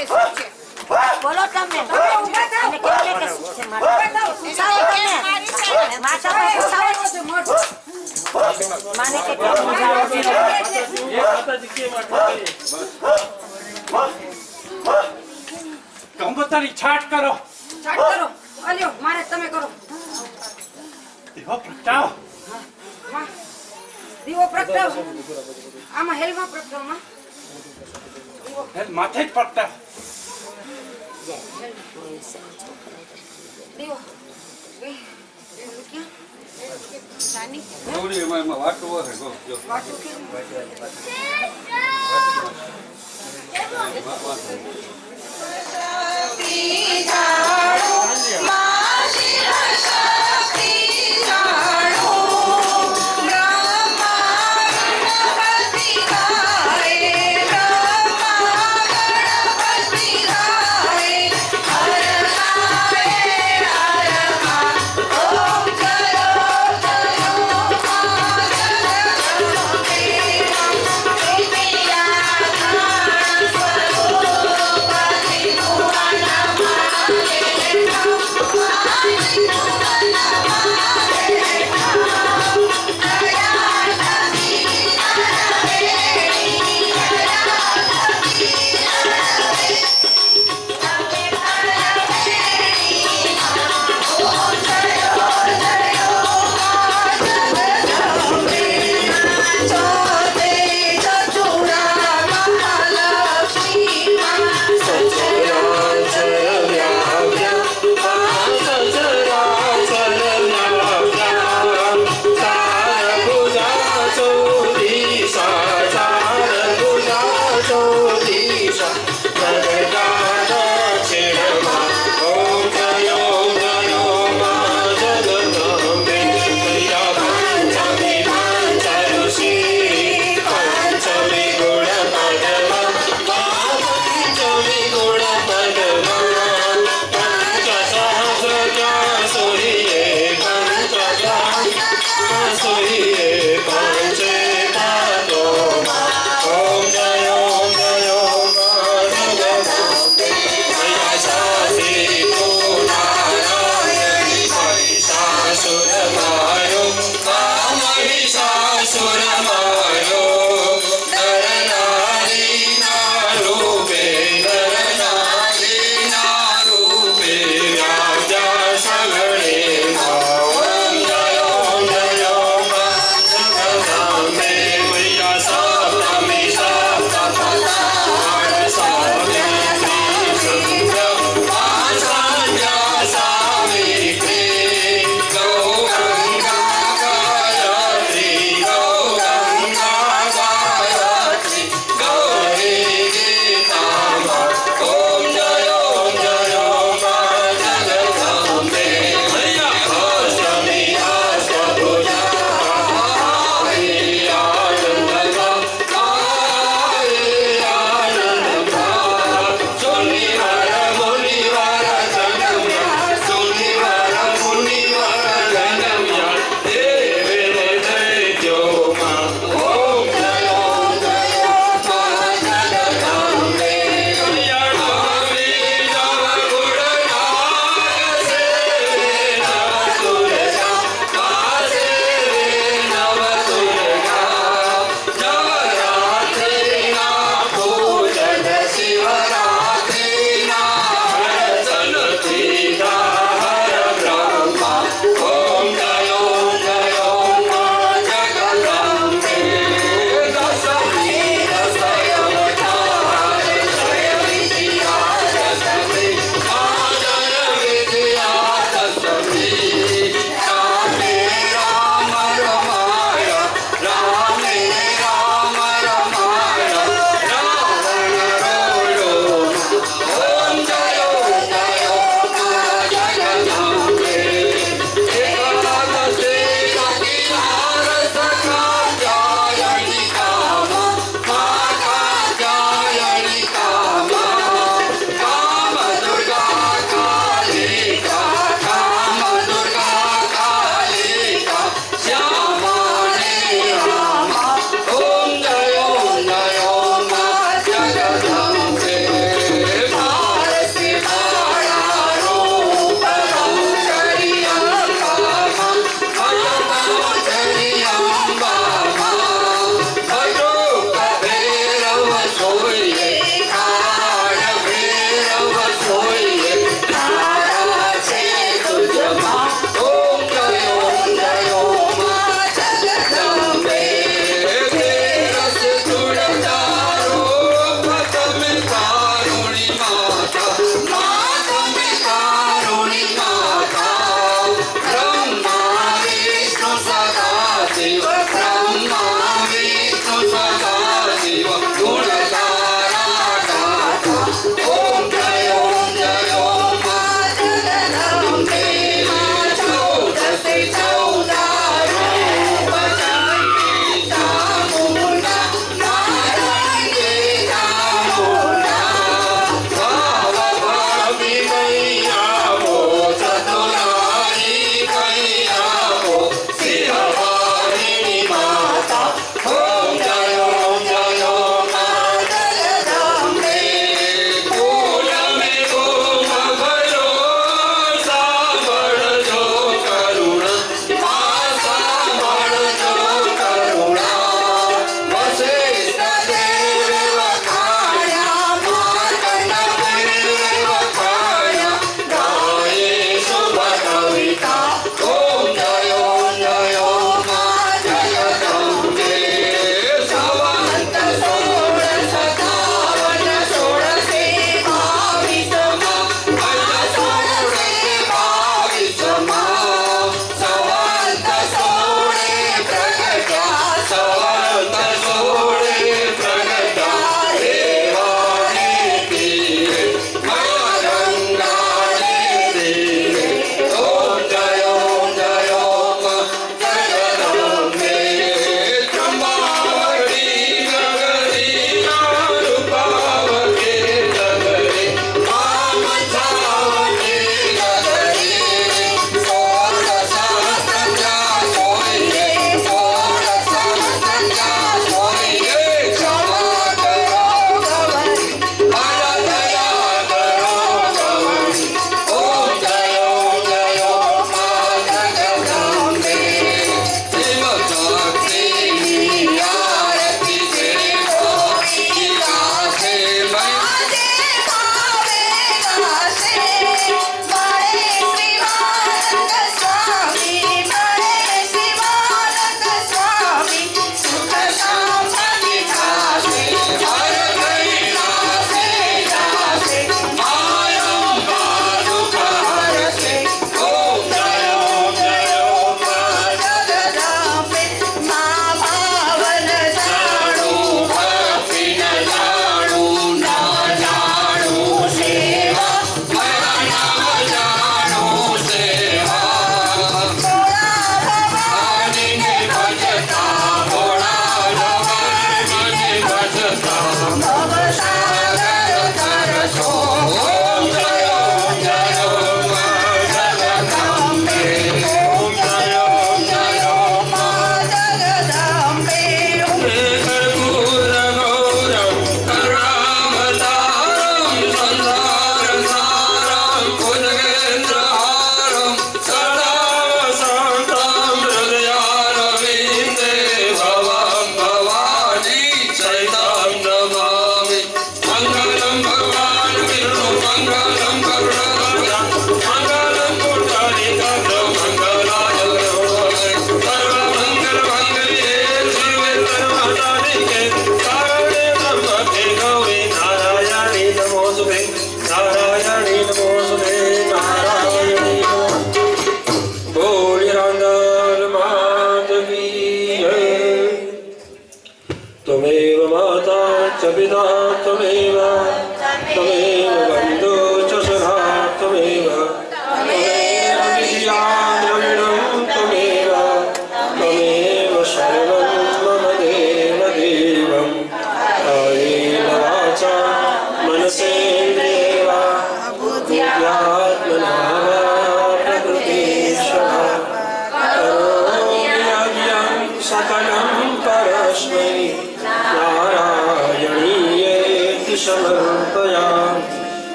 કે શું છે? બોલો તમે તમે ઊભા થાઓ. અને કેમ કે શું છે મારે ઊભા થાઓ. પૂછાવો તમે માતા પર પૂછાવો બધું મોઢું. માને કે કેમ પૂછાવો છો? એ માતાજી કેમ આટલું કરીએ? ગંગોત્રીની છાટ કરો ચાટ કરો. અલ્યો મારે તમે કરો. દીવો પ્રગટાવો માં, દીવો પ્રગટાવ. આમાં હેલમાં પ્રગટાવમાં. માથે જ પ્રગટાવો દીવો. એ, ક્યાં? નાની ગૌરી એમાં વાટું હશે જો વાટું કેમ? સ્વરૂપા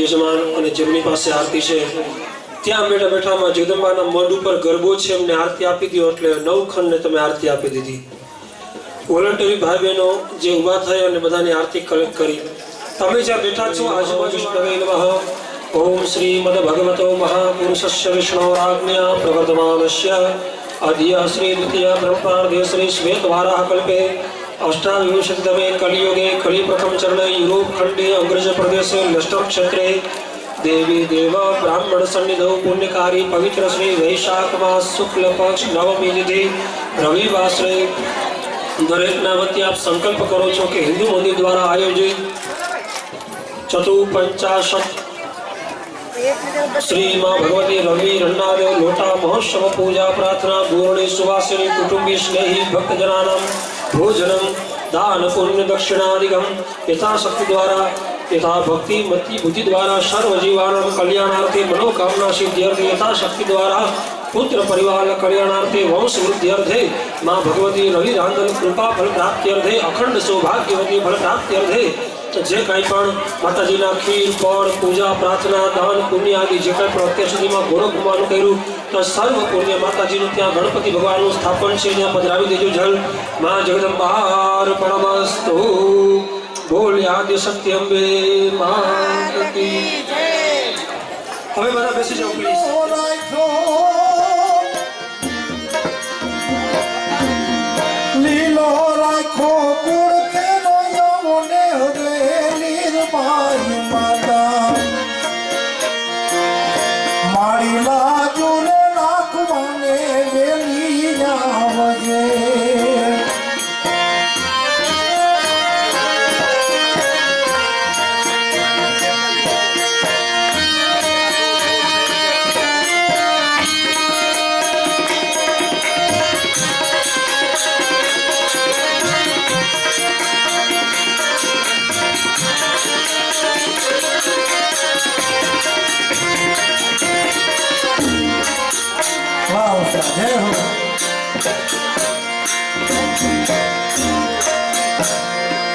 યજમાન અને જેમની પાસે આરતી છે ત્યાં બેઠા બેઠામાં જગદંબાના મઢ ઉપર ગરબો છે એમને આરતી આપી દો એટલે 9 ખંડને તમે આરતી આપી દીધી. વોલન્ટરી ભાઈ બહેનો જે ઊભા થઈ અને બધાની આરતી કલેક્ટ કરી. તમે જ્યાં બેઠા છો આજુબાજુ નવે નમઃ ઓમ શ્રીમદ ભગવતો મહાપુરુષસ્ય વિષ્ણોરાજ્ઞા પ્રવર્તમાનસ્ય આદ્ય શ્રી દ્વિતીય બ્રહ્માર્ધ્ય શ્રી શ્વેતવારાહ કલ્પે अष्टाविंशतितमे कलियुगे कलि प्रथम चरणे यूरोप खंडे अंग्रेज प्रदेशे लष्टर क्षेत्रे देवी देव ब्राह्मण सन्निधौ पुण्यकारी पवित्र श्री वैशाख मास शुक्ल पक्ष नवमी तिथि रविवासरे દરેકના વતી આપ સંકલ્પ કરો છો કે હિન્દુ મંદિર દ્વારા આયોજિત 54 श्री मां भगवती रवि रन्नादेव लोटा महोत्सव पूजा प्रार्थना पूर्णी सुवासिनी कुटुंबी स्नेही भक्तजनानां भोजनम दान पुण्य दक्षिणादिकम यथाशक्ति द्वारा यथा भक्ति मति बुद्धि द्वारा सर्व जीवानां कल्याणार्थे मनोकामना सिद्ध्यर्थे यथाशक्ति द्वारा पुत्र परिवार कल्याणार्थे वंश वृद्ध्यर्थे मां भगवती रवि रांदल कृपा फल प्राप्त्यर्थे अखंड सौभाग्यवती फल प्राप्त्यर्थे जे कई पण माताजीना खीर फल पूजा प्रार्थना दान पुण्य आदि जे कई पण અત્યાર સુધીમાં ઘોડો ઘુમાનું કર્યું તો સર્વ પુણ્ય માતાજીનું ત્યાં ગણપતિ ભગવાનનું સ્થાપન છે ત્યાં પધરાવી દેજો જલ માં જગદંબાર પરમસ્તુ બોલે આદ્ય શક્તિ અંબે માત કી જય। હવે બધા બેસી જાઓ પ્લીઝ। લીલો રાખો ગુણ તેનો યમુને હરે નીરમાઈ માતા મારી લાજુને રાખવાને વેલી આવજે।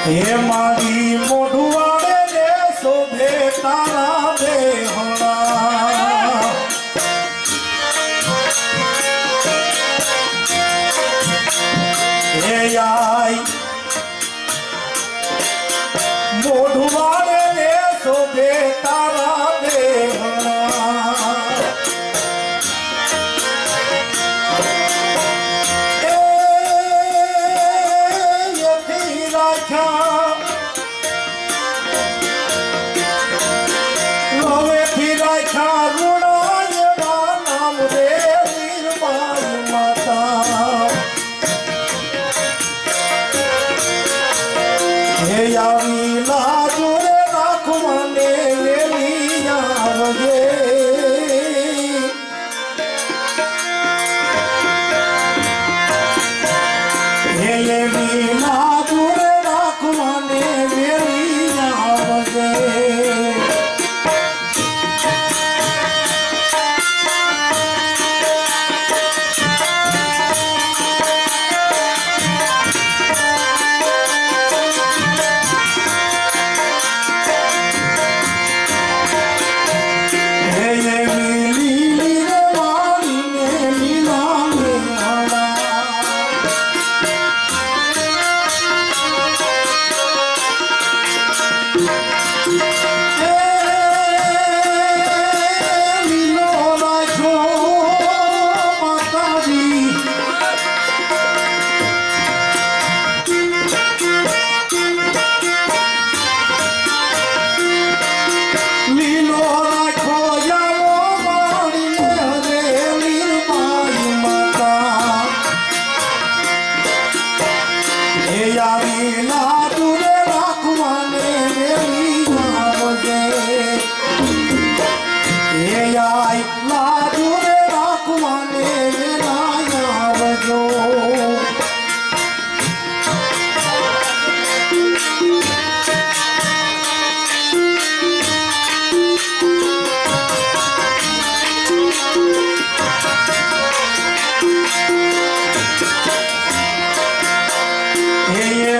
हे मारी मोढुआड़े ने शोभे तारा देहला हे आई मोढुआड़े ने शोभे तारा देहला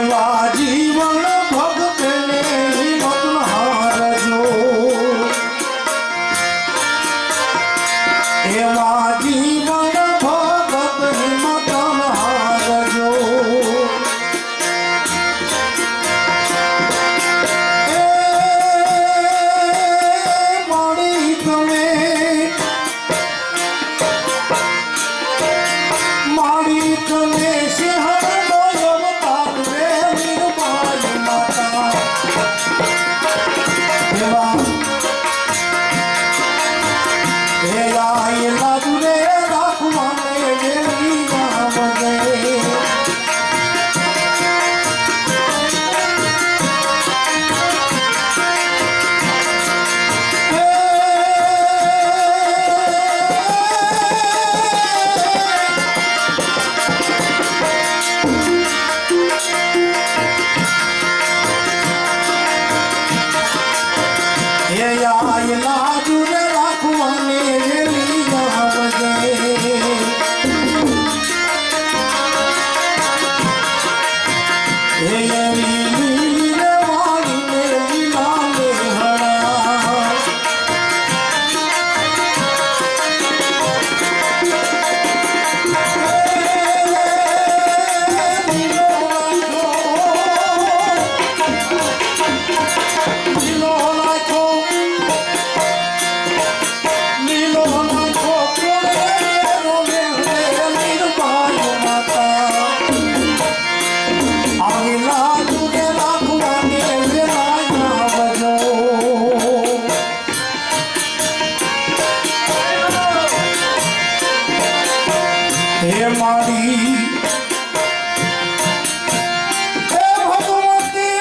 बाजी હે એવી લીલી રે વાળીને લીલા લેહડા હે મારી હે ભગવતી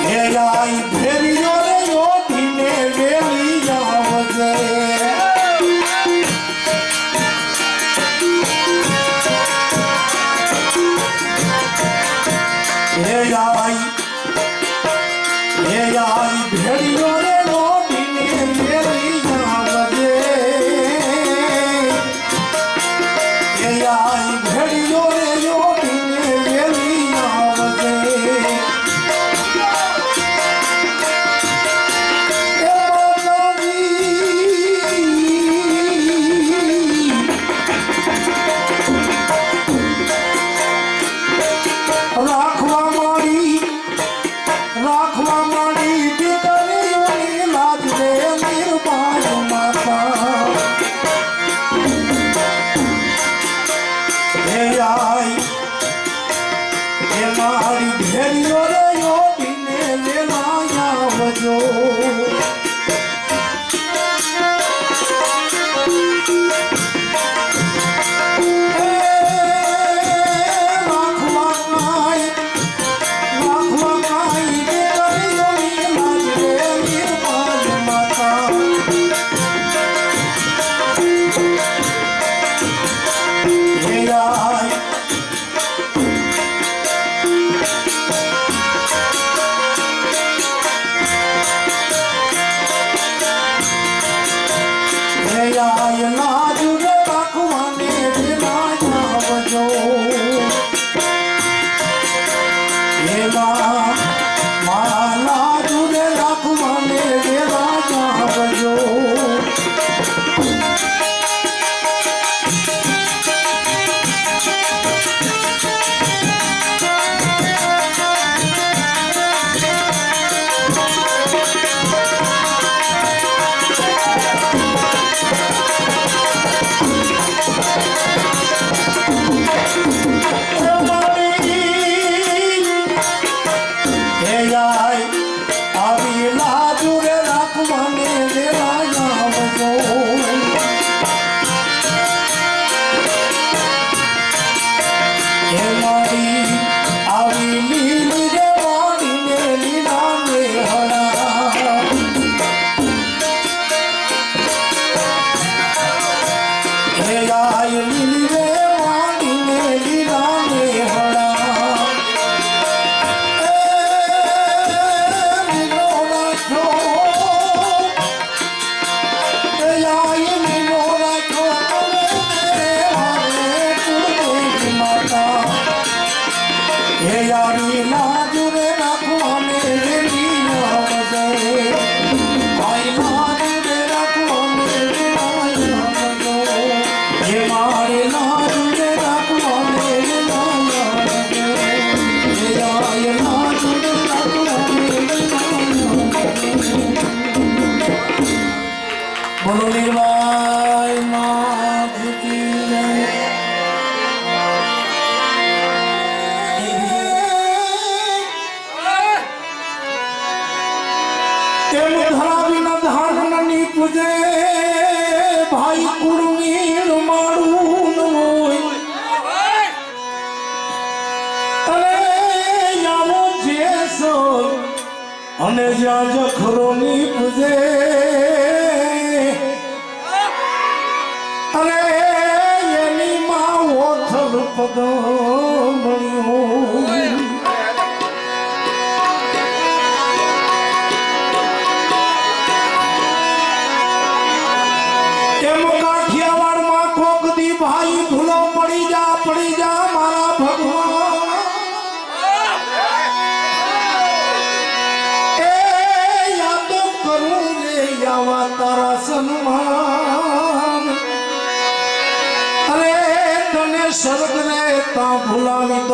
હે આઈ ભેરીઓ રે યોધીને વેલી આવજે હે આઈ ભેડીઓ રે યોધીને વેલી આવજે હે આઈ ભેડીઓ રે યોધીને વેલી આવજે રાખવા મારી દીકરીઓની લાજ રે નિર્માણ માતા હે આઈ હે મારી ભેરીઓ રે યોગીને વેલા આવજો બોલો નિર્વાય માત કી જય તેમ ધરાવીના ધાનની પૂજે ભાઈ કુળવીર મારું હોય અને યામો જેસો અને જ્યાં જખરોની પૂજે અને એની માં ઓથલ પદો મળ્યો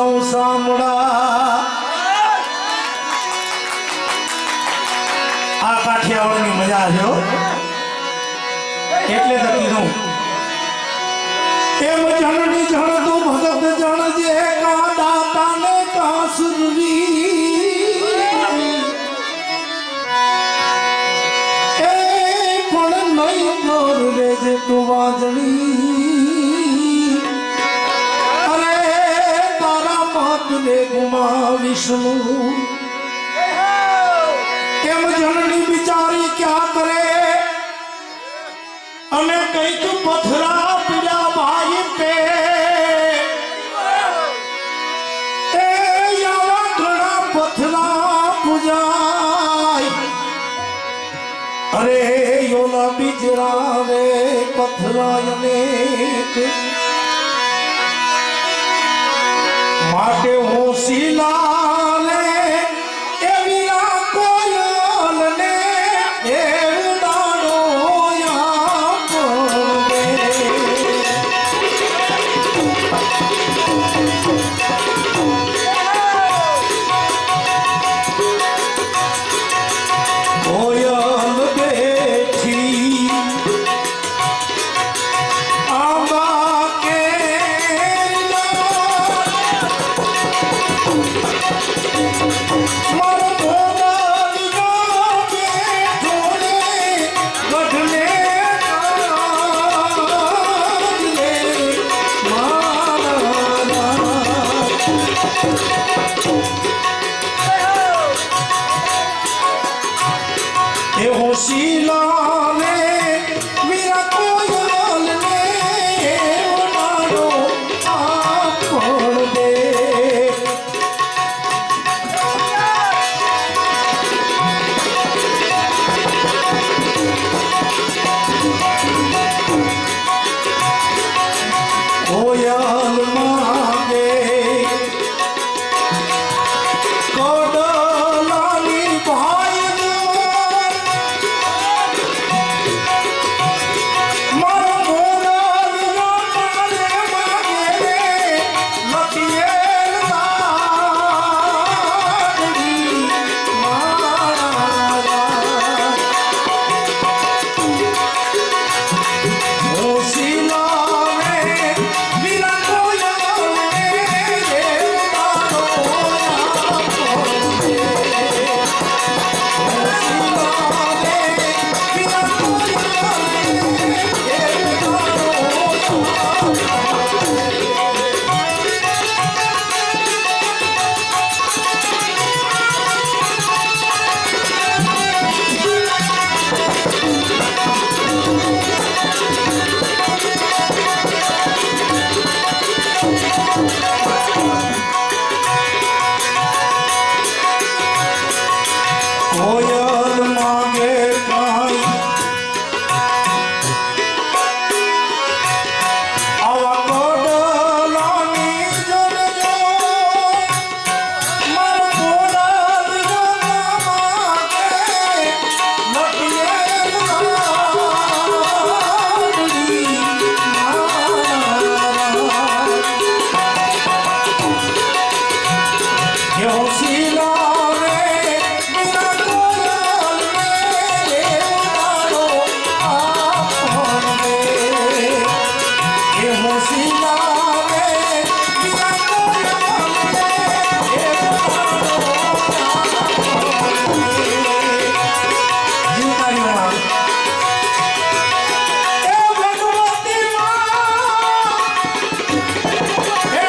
સૌ સાંભળા આ કાઠિયાવાડની મજા છે હો. એટલે તો કીધું એમ જણની જણ તું ભગત જણજે કા દાતા ને કા સુરવી એ પણ નહીં દોર રેજે તું વાજણી અરે તારા માત ને ગુમાવીશું એમ જણની બિચારી ક્યાં કરે અને કઈક પથરા પીડા ભાઈ પે એ આવા ઘણા પથરા પૂજાય અરે યોલા બિજરાવે પથરા અનેક માટે હોશીલા ને એવી આ કોયલ ને એવું દાડો કોયલ બેઠી આંબા કે મારો મોરલીઓ બેઠો રે ગઢલે એ હોશીલા ને વીરા કોયલ ને ઓનાડો આપણ દે કોયલ માંગે કોડલાની ભાઈ મારો મોરલીઓ મારે માંગે રે લખિયેલ લાડડી મારા હોશીલા ને વીરા કોયલ ને દેવદારો હોશીલા ને વીરા કોયલ ને કોયલ માંગે કાંઈ આવા કોડલાની જોડજો મારો મોરલીઓ માંગે લખિયેલ લાડડી મારા એ હોશીલા રે વીરા કોયલ ને દેવદારો આપણ દે એ હોશીલા રે વીરા કોયલ ને દેવદારો આપણ દે જીવતારી માં એ ભગવતી માં એ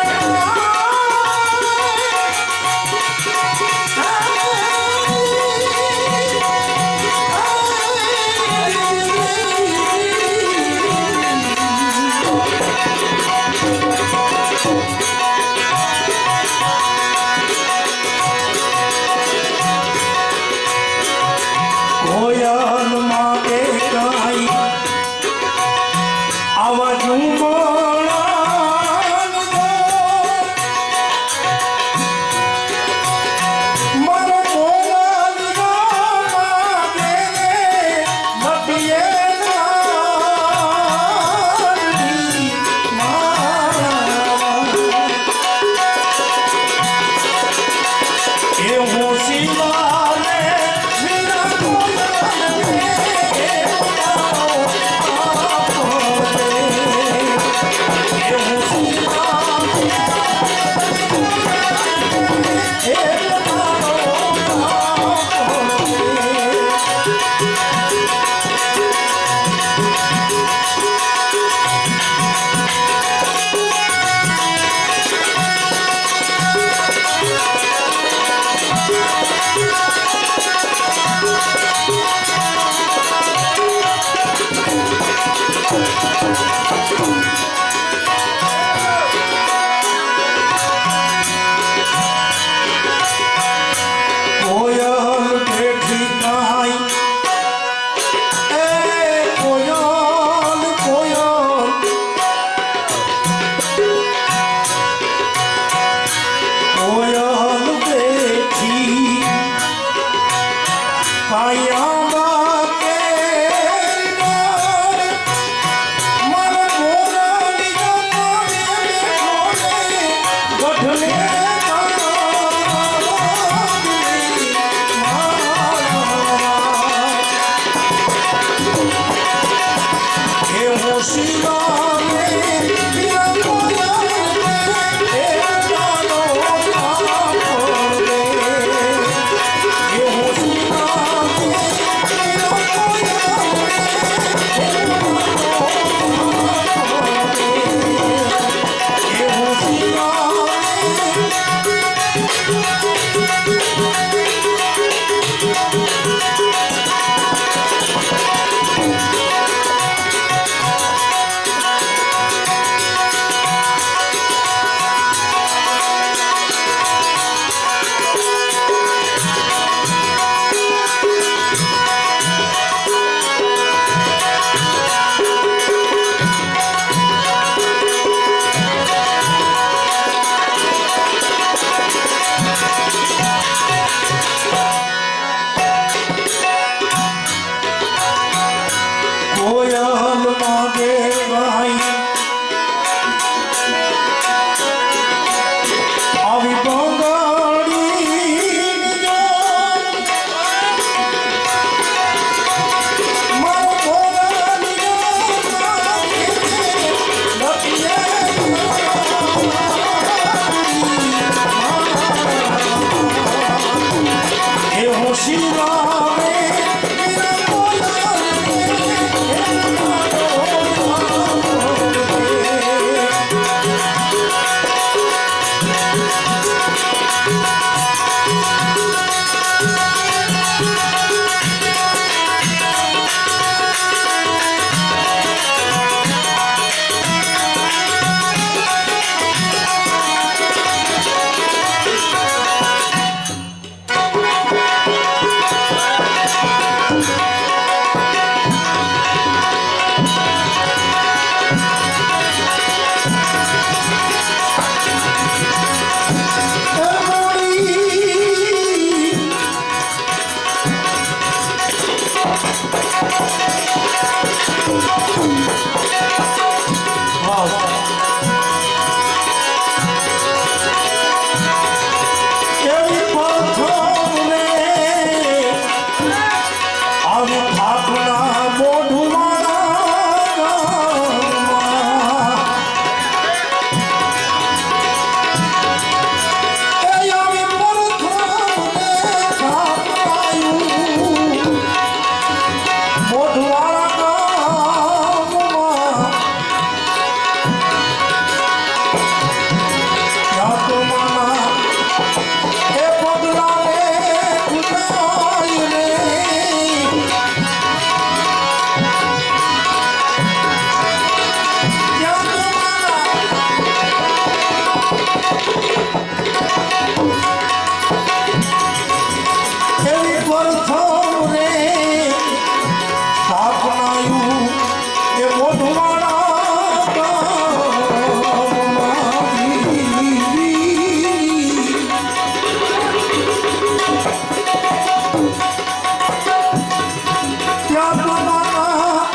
ત્યાં પોતાના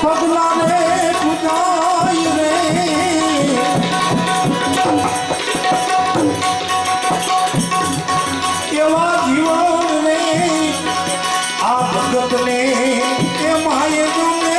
પગલાને પૂજાય રે એવા જીવન રે આ ભગતને એ માએ ગમે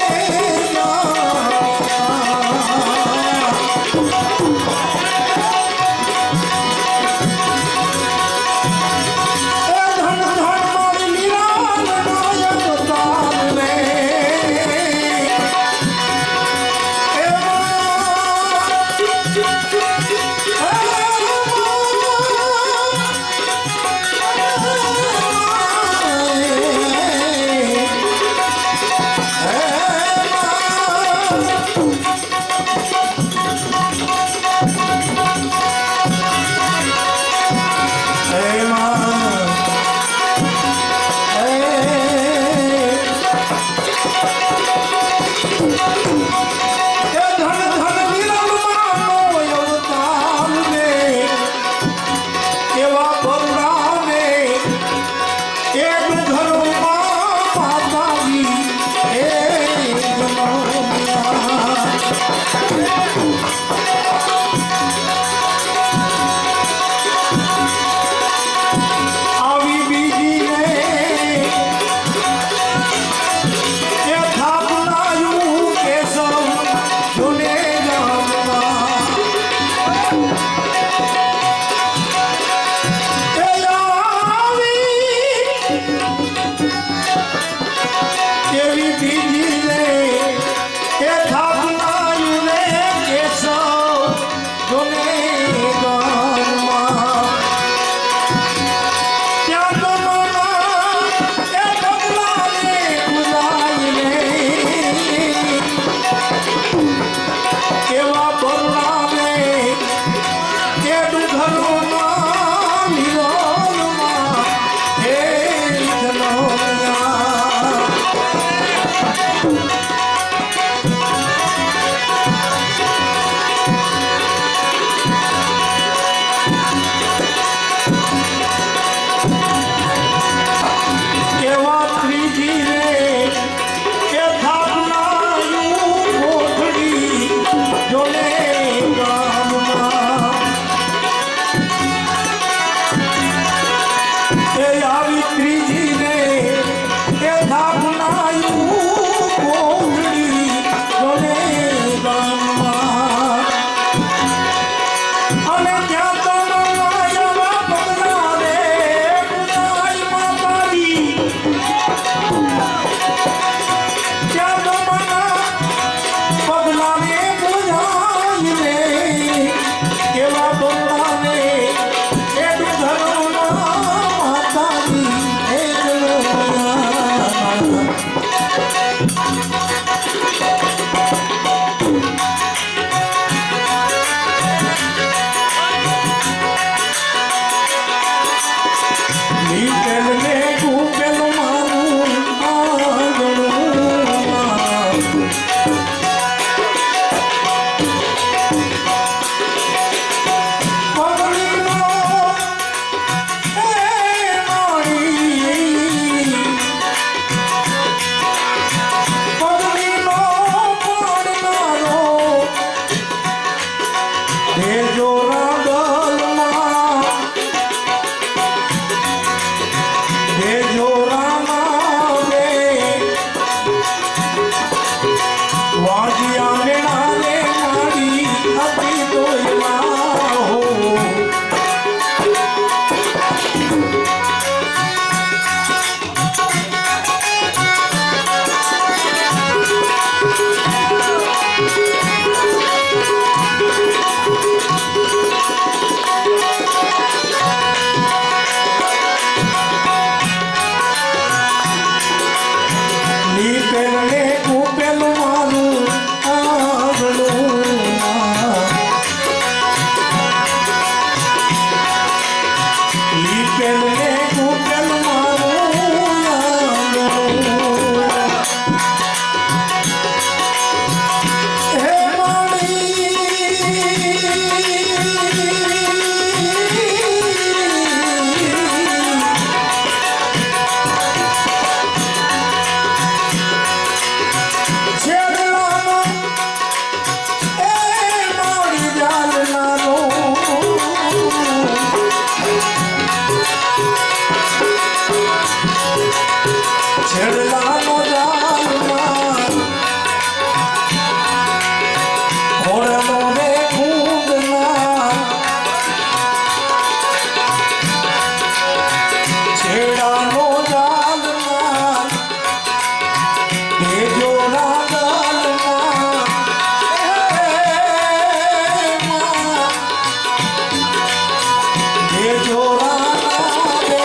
એ જોરાના રે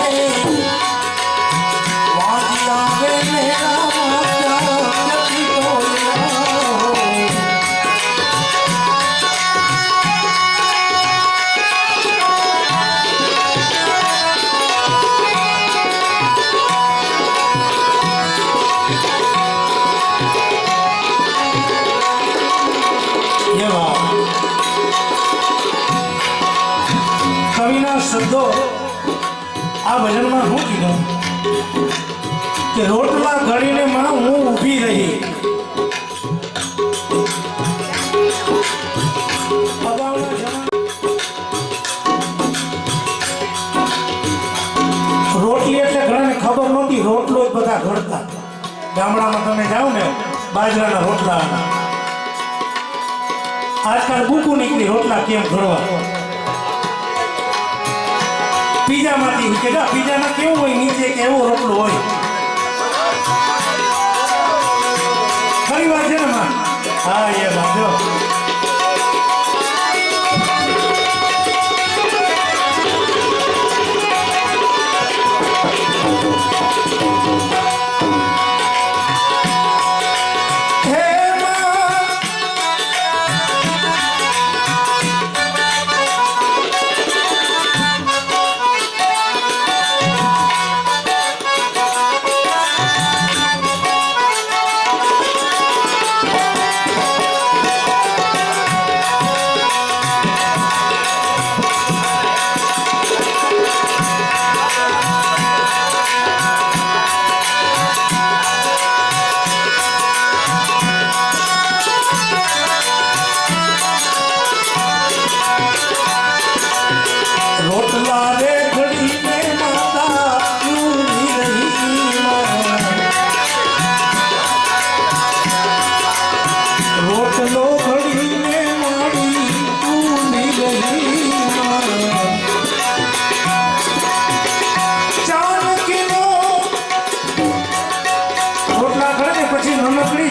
વાજી આવે મેરા માતા નથી તોયા કવિના શબ્દો આ ભજનમાં શું કીધું કે રોટલા ઘડીને માં હું ઊભી રહી અગાઉના રોટલી એટલે ઘણાને ખબર નહોતી રોટલો જ બધા ઘડતા ગામડામાં તમે જાઓ ને બાજરાના રોટલા આજકાલ બુકુ નીકળી રોટલા કેમ ઘડવા પીઝામાંથી કે પીઝાના કેવું હોય નીચે કે એવો રોટલો હોય ખરી વાત છે ને માં હા એ વાત જો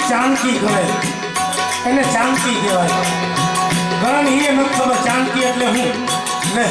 ચાંદકી કરે એને ચાંદકી કહેવાય ઘણાને એ નથી ખબર ચાંદકી એટલે હું લે